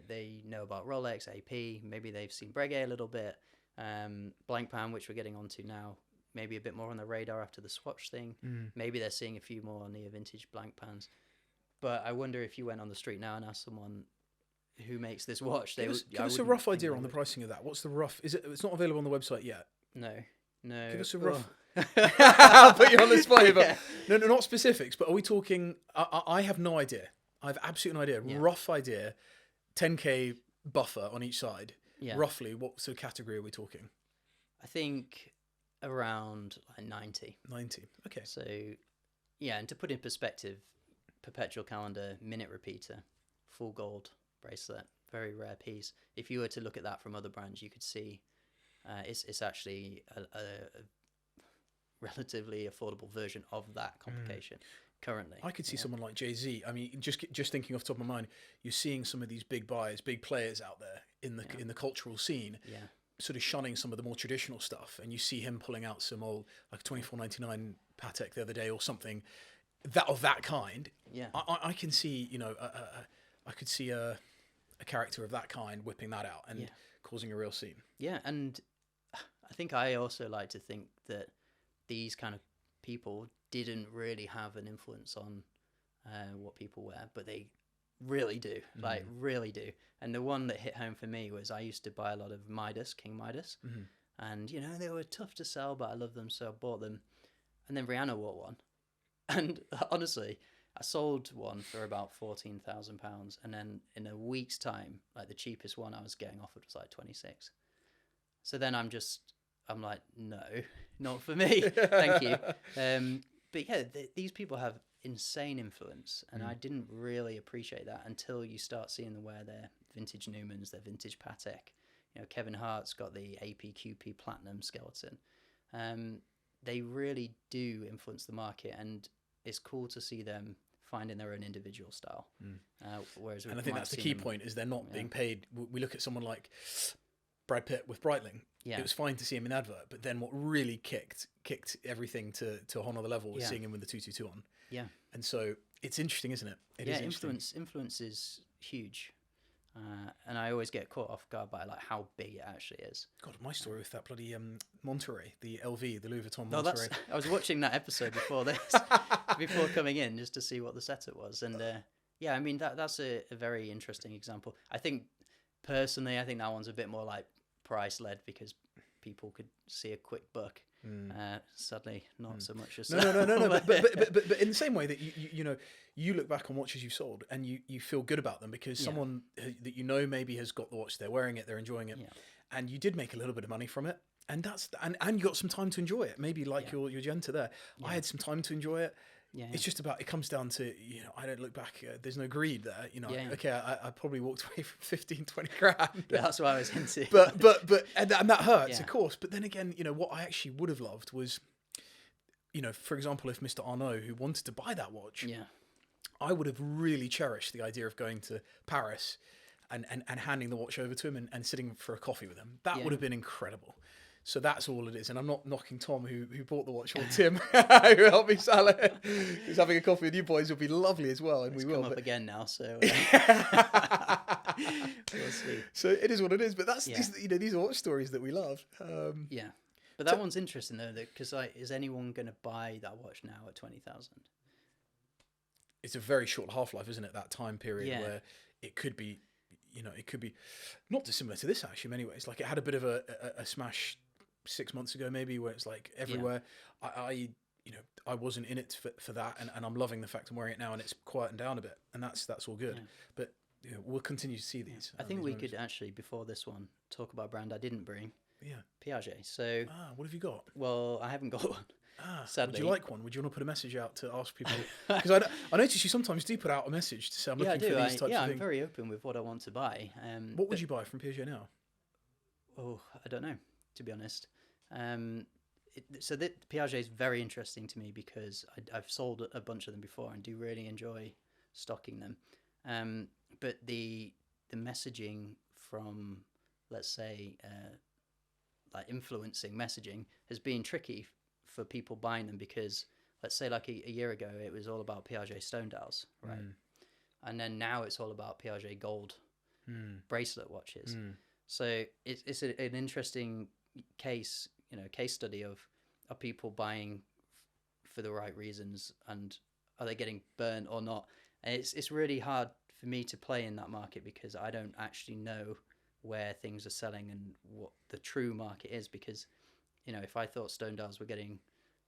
They know about Rolex, AP, maybe they've seen Breguet a little bit, Blank Pan, which we're getting onto now, maybe a bit more on the radar after the Swatch thing. Maybe they're seeing a few more near vintage Blank Pans. But I wonder if you went on the street now and asked someone who makes this watch, give us a rough idea on the pricing of that. What's the rough? It's not available on the website yet? No. Give us a rough. I'll put you on the spot. But no, not specifics. But are we talking? I have no idea. I have absolutely no idea. Yeah. Rough idea. 10K buffer on each side. Yeah. Roughly, what sort of category are we talking? I think around 90. 90. Okay. So, and to put in perspective, perpetual calendar, minute repeater, full gold bracelet, very rare piece. If you were to look at that from other brands, you could see it's actually a relatively affordable version of that complication. Currently, I could see someone like Jay-Z. I mean, just thinking off the top of my mind, you're seeing some of these big buyers, big players out there in the cultural scene, sort of shunning some of the more traditional stuff, and you see him pulling out some old, like a 24.99 Patek the other day or something, that kind. Yeah, I can see, I could see a character of that kind whipping that out and causing a real scene. Yeah, and I think I also like to think that these kind of people didn't really have an influence on what people wear, but they really do, really do. And the one that hit home for me was I used to buy a lot of King Midas, and they were tough to sell, but I loved them, so I bought them. And then Rihanna wore one, and honestly, I sold one for about £14,000, and then in a week's time, like the cheapest one I was getting offered was like 26. So then I'm like, no, not for me, thank you. But yeah, these people have insane influence, and I didn't really appreciate that until you start seeing them wear their vintage Newmans, their vintage Patek. Kevin Hart's got the APQP Platinum skeleton. They really do influence the market, and it's cool to see them finding their own individual style. Whereas, and I think that's the key point, is they're not being paid. We look at someone like Brad Pitt with Breitling. Yeah. It was fine to see him in advert, but then what really kicked everything to a whole other level was seeing him with the 222 on. Yeah. And so it's interesting, isn't it? Influence is huge. And I always get caught off guard by how big it actually is. God, my story with that bloody Monterey, the LV, the Louis Vuitton Monterey. I was watching that episode before this, before coming in, just to see what the setup was. And I mean, that's a very interesting example. I think, personally, that one's a bit more price-led, because people could see a quick buck. Sadly, not so much as no. But in the same way that you know, you look back on watches you've sold and you feel good about them because someone that you know maybe has got the watch, they're wearing it, they're enjoying it, and you did make a little bit of money from it, and and you got some time to enjoy it. Maybe like your Genta there, I had some time to enjoy it. It's just about, it comes down to, you know, I don't look back, there's no greed there, you know. Okay, I probably walked away from 15, 20 grand. That's what I was into. but and that hurts, of course. But then again, you know, what I actually would have loved was, you know, for example, if Mr. Arnault, who wanted to buy that watch, I would have really cherished the idea of going to Paris and handing the watch over to him and sitting for a coffee with him. That would have been incredible. So that's all it is. And I'm not knocking Tom, who bought the watch, or Tim, who helped me sell it. Who's having a coffee with you boys would be lovely as well. And it's we will. Come up again now, so we'll see. So it is what it is. But that's, you know, these are watch stories that we love. But that one's interesting, though, because is anyone going to buy that watch now at 20,000? It's a very short half-life, isn't it? That time period where it could be, you know, it could be not dissimilar to this, actually, in many ways. Like, it had a bit of a smash 6 months ago, maybe, where it's like everywhere. I you know, I wasn't in it for that, and I'm loving the fact I'm wearing it now, and it's quietened down a bit, and that's all good. But you know, we'll continue to see these. I think we could actually, before this one, talk about a brand I didn't bring. Piaget. So what have you got? Well, I haven't got one. Sadly. Would you like one? Would you want to put a message out to ask people? Because I notice you sometimes do put out a message to say, I'm looking for these types of things. I'm very open with what I want to buy. What would you buy from Piaget now? Oh, I don't know, to be honest. So Piaget is very interesting to me because I've sold a bunch of them before and do really enjoy stocking them. But the messaging from, let's say, like influencing messaging has been tricky for people buying them because, let's say, like a year ago, it was all about Piaget stone dials, right? And then now it's all about Piaget gold bracelet watches. So it's an interesting case study of, are people buying for the right reasons, and are they getting burnt or not? And it's really hard for me to play in that market because I don't actually know where things are selling and what the true market is, because, you know, if I thought stone dials were getting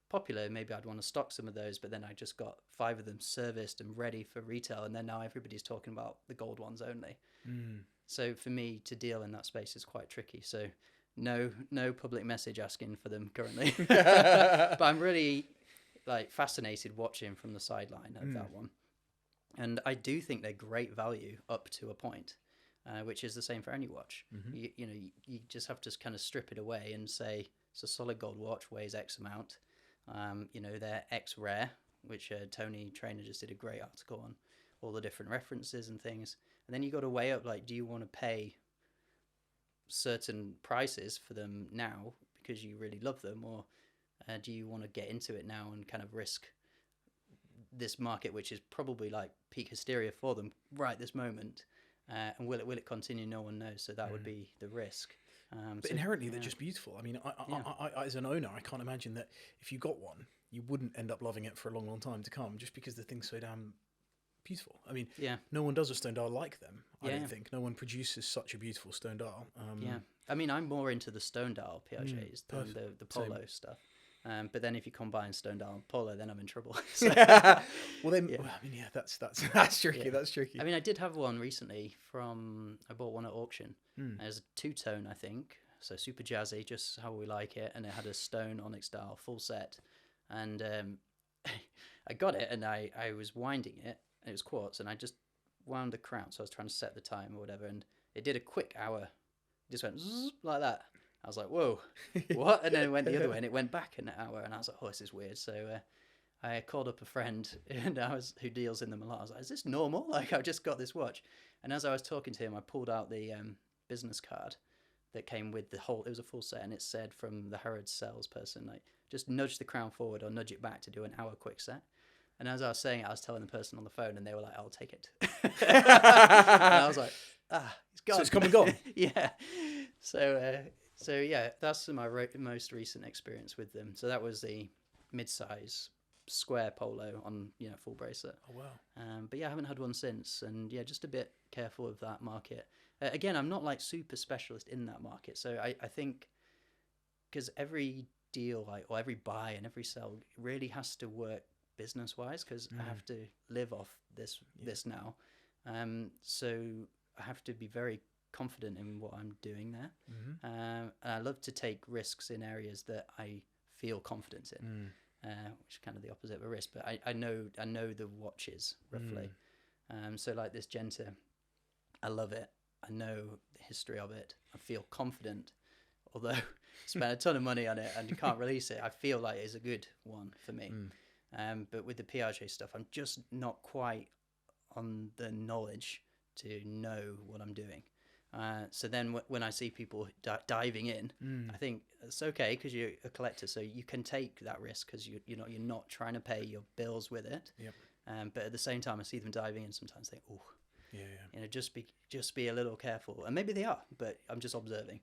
popular, maybe I'd want to stock some of those, but then I just got 5 of them serviced and ready for retail, and then now everybody's talking about the gold ones only. So for me to deal in that space is quite tricky. So no public message asking for them currently. But I'm really fascinated watching from the sideline of that one. And I do think they're great value up to a point, which is the same for any watch. You just have to kind of strip it away and say it's a solid gold watch, weighs X amount. They're X rare, which Tony Trainer just did a great article on all the different references and things. And then you got to weigh up, do you want to pay certain prices for them now because you really love them, or do you want to get into it now and kind of risk this market, which is probably like peak hysteria for them right this moment, and will it continue? No one knows. So that would be the risk. But inherently, they're just beautiful. I mean, I as an owner, I can't imagine that if you got one, you wouldn't end up loving it for a long, long time to come, just because the thing's so damn beautiful. I mean, no one does a stone dial like them. I don't think no one produces such a beautiful stone dial. I mean, I'm more into the stone dial Piagets than the Polo stuff. But then if you combine stone dial and Polo, then I'm in trouble. That's tricky. That's tricky. I mean, I did have one recently I bought one at auction. It was a 2-tone, I think. So super jazzy, just how we like it. And it had a stone onyx dial, full set. And I got it, and I was winding it. And it was quartz, and I just wound the crown. So I was trying to set the time or whatever. And it did a quick hour. It just went zzz, like that. I was like, whoa, what? And then it went the other way, and it went back an hour. And I was like, oh, this is weird. So I called up a friend who deals in them a lot. I was like, is this normal? Like, I've just got this watch. And as I was talking to him, I pulled out the business card that came with it was a full set, and it said from the Harrods salesperson, like, just nudge the crown forward or nudge it back to do an hour quick set. And as I was saying it, I was telling the person on the phone, and they were like, I'll take it. And I was like, it's gone. So it's come and gone. Yeah. So yeah, that's my most recent experience with them. So that was the mid-size square Polo on full bracelet. Oh wow. But yeah, I haven't had one since, and yeah, just a bit careful of that market. Again, I'm not like super specialist in that market, so I think because every deal or every buy and every sell really has to work business wise, because I have to live off this now. So I have to be very confident in what I'm doing there. And I love to take risks in areas that I feel confident in, which is kind of the opposite of a risk, but I know the watches roughly. So like this Genta, I love it. I know the history of it. I feel confident, although I spent a ton of money on it and you can't release it. I feel like it's a good one for me. But with the Piaget stuff, I'm just not quite on the knowledge to know what I'm doing. So then when I see people diving in, I think it's okay because you're a collector, so you can take that risk because you're not trying to pay your bills with it. But at the same time, I see them diving in. Sometimes think, oh, just be a little careful, and maybe they are, but I'm just observing.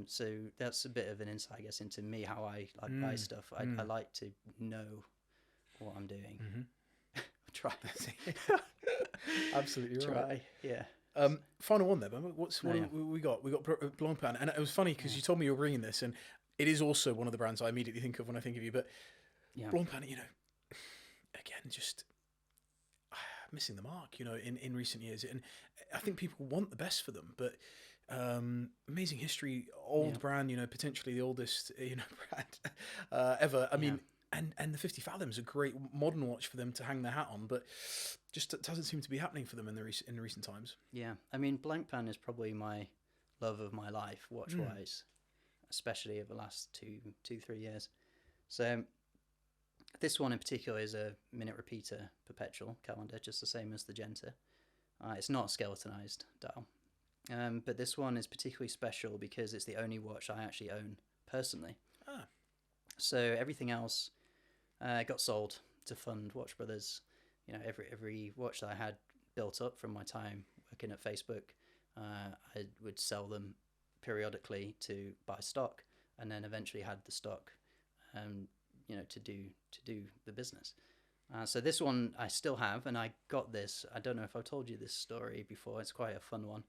So that's a bit of an insight, I guess, into me, how I buy stuff. I like to know what I'm doing. Try. Absolutely right. Yeah. Final one there, but what we got? We got Blancpain, and it was funny because you told me you were bringing this, and it is also one of the brands I immediately think of when I think of you. But Blancpain, again, just missing the mark, in recent years, and I think people want the best for them, but amazing history, old brand, potentially the oldest, brand ever. I mean. And the 50 Fathom's a great modern watch for them to hang their hat on, but just it doesn't seem to be happening for them in recent times. Yeah, I mean, Blancpain is probably my love of my life, watch-wise, especially over the last 2-3 years. So this one in particular is a minute repeater perpetual calendar, just the same as the Genta. It's not a skeletonized dial, but this one is particularly special because it's the only watch I actually own personally. So everything else got sold to fund Watch Brothers. Every watch that I had built up from my time working at Facebook, I would sell them periodically to buy stock, and then eventually had the stock, to do the business. So this one I still have, and I got this. I don't know if I've told you this story before. It's quite a fun one,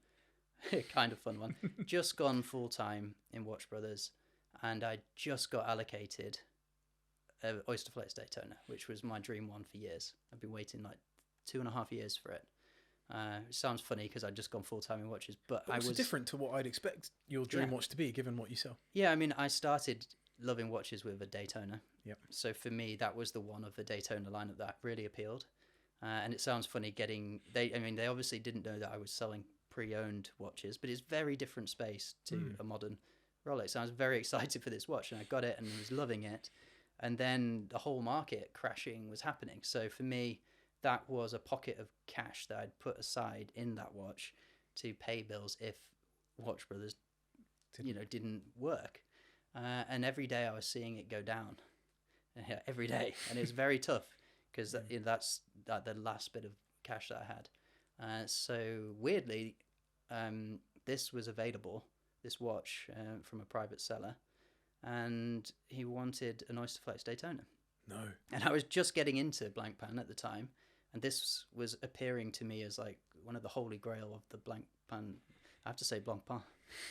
kind of fun one. Just gone full time in Watch Brothers, and I just got allocated Oyster Flex Daytona, which was my dream one for years. I've been waiting like 2.5 years for it. It sounds funny because I'd just gone full time in watches, but I was different to what I'd expect your dream watch to be, given what you sell. Yeah, I mean, I started loving watches with a Daytona. Yep. So for me, that was the one of the Daytona lineup that really appealed. And it sounds funny they obviously didn't know that I was selling pre-owned watches, but it's very different space to a modern Rolex. I was very excited for this watch, and I got it and was loving it. And then the whole market crashing was happening. So for me, that was a pocket of cash that I'd put aside in that watch to pay bills if Watch Brothers, didn't work. And every day I was seeing it go down. Every day. And it was very tough because that's the last bit of cash that I had. So weirdly, this was available, this watch, from a private seller. And he wanted an Oyster Flex Daytona. No. And I was just getting into Blancpain at the time, and this was appearing to me as like one of the holy grail of the Blancpain. I have to say Blancpain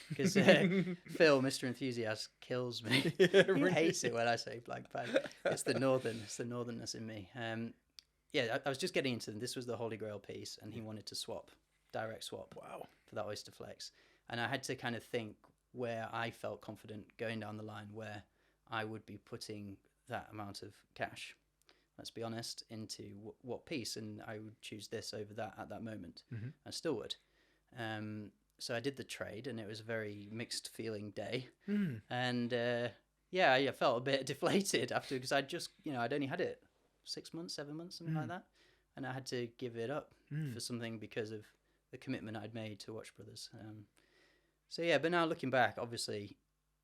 because Phil, Mr. Enthusiast, kills me. He hates it when I say Blancpain. It's the northernness in me. I was just getting into them. This was the holy grail piece, and he wanted to direct swap. Wow. For that Oyster Flex, and I had to kind of think where I felt confident going down the line, where I would be putting that amount of cash, let's be honest, into what piece, and I would choose this over that at that moment. I still would. So I did the trade, and it was a very mixed feeling day. And I felt a bit deflated after, because I'd just, I'd only had it 6 months, 7 months, something like that. And I had to give it up for something because of the commitment I'd made to Watch Brothers. But now looking back, obviously,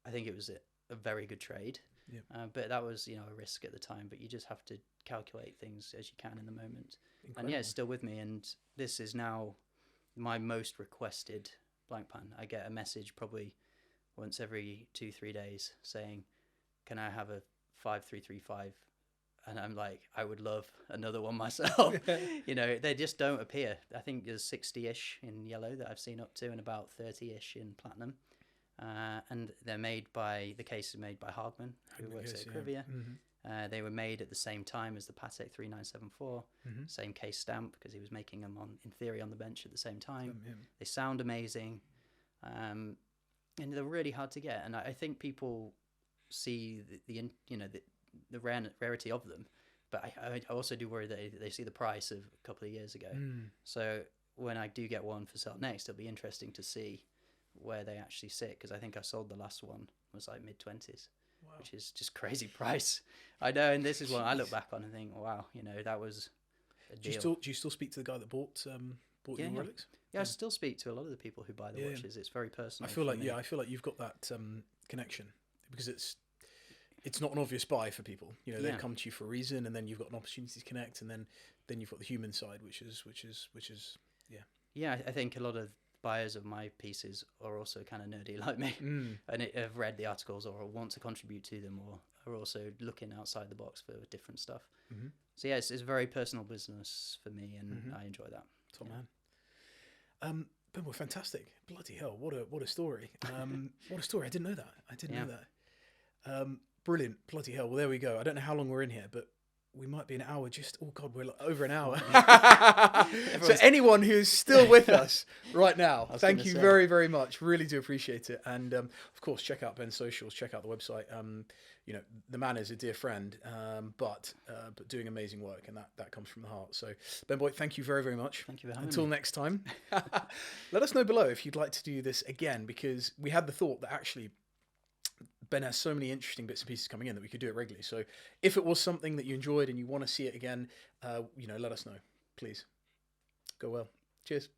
I think it was a very good trade. Yep. But that was, a risk at the time. But you just have to calculate things as you can in the moment. Incredible. And it's still with me. And this is now my most requested Blancpain. I get a message probably once every 2-3 days saying, "Can I have a 5335?" And I'm like, I would love another one myself. They just don't appear. I think there's 60-ish in yellow that I've seen up to, and about 30-ish in platinum. and the case is made by Hagman, who works at Cartier. They were made at the same time as the Patek 3974, same case stamp, because he was making them in theory on the bench at the same time. They sound amazing, and they're really hard to get. And I think people see the rarity of them, but I also do worry that they see the price of a couple of years ago. So when I do get one for sale next, it'll be interesting to see where they actually sit, because I think I sold the last one was like mid-20s. Wow. Which is just crazy price. I know, and this is one I look back on and think, wow, that was a deal. Do you still speak to the guy that bought your relics? Yeah, I still speak to a lot of the people who buy the watches. It's very personal. I feel like you've got that connection, because it's not an obvious buy for people. They come to you for a reason, and then you've got an opportunity to connect, and then you've got the human side, which is yeah. I think a lot of buyers of my pieces are also kind of nerdy like me, and have read the articles or want to contribute to them, or are also looking outside the box for different stuff. So yeah, it's a very personal business for me, and I enjoy that. Top man. Ben, well, fantastic! Bloody hell, what a story! What a story! I didn't know that. Brilliant! Bloody hell! Well, there we go. I don't know how long we're in here, but we might be an hour. We're like over an hour. So anyone who's still with us right now, thank you very, very much. Really do appreciate it. And of course, check out Ben's socials, check out the website. The man is a dear friend, but doing amazing work, and that comes from the heart. So Ben Boy, thank you very, very much. Thank you for having me. Until next time. Let us know below if you'd like to do this again, because we had the thought that actually Ben has so many interesting bits and pieces coming in that we could do it regularly. So if it was something that you enjoyed and you want to see it again, let us know, please. Go well. Cheers.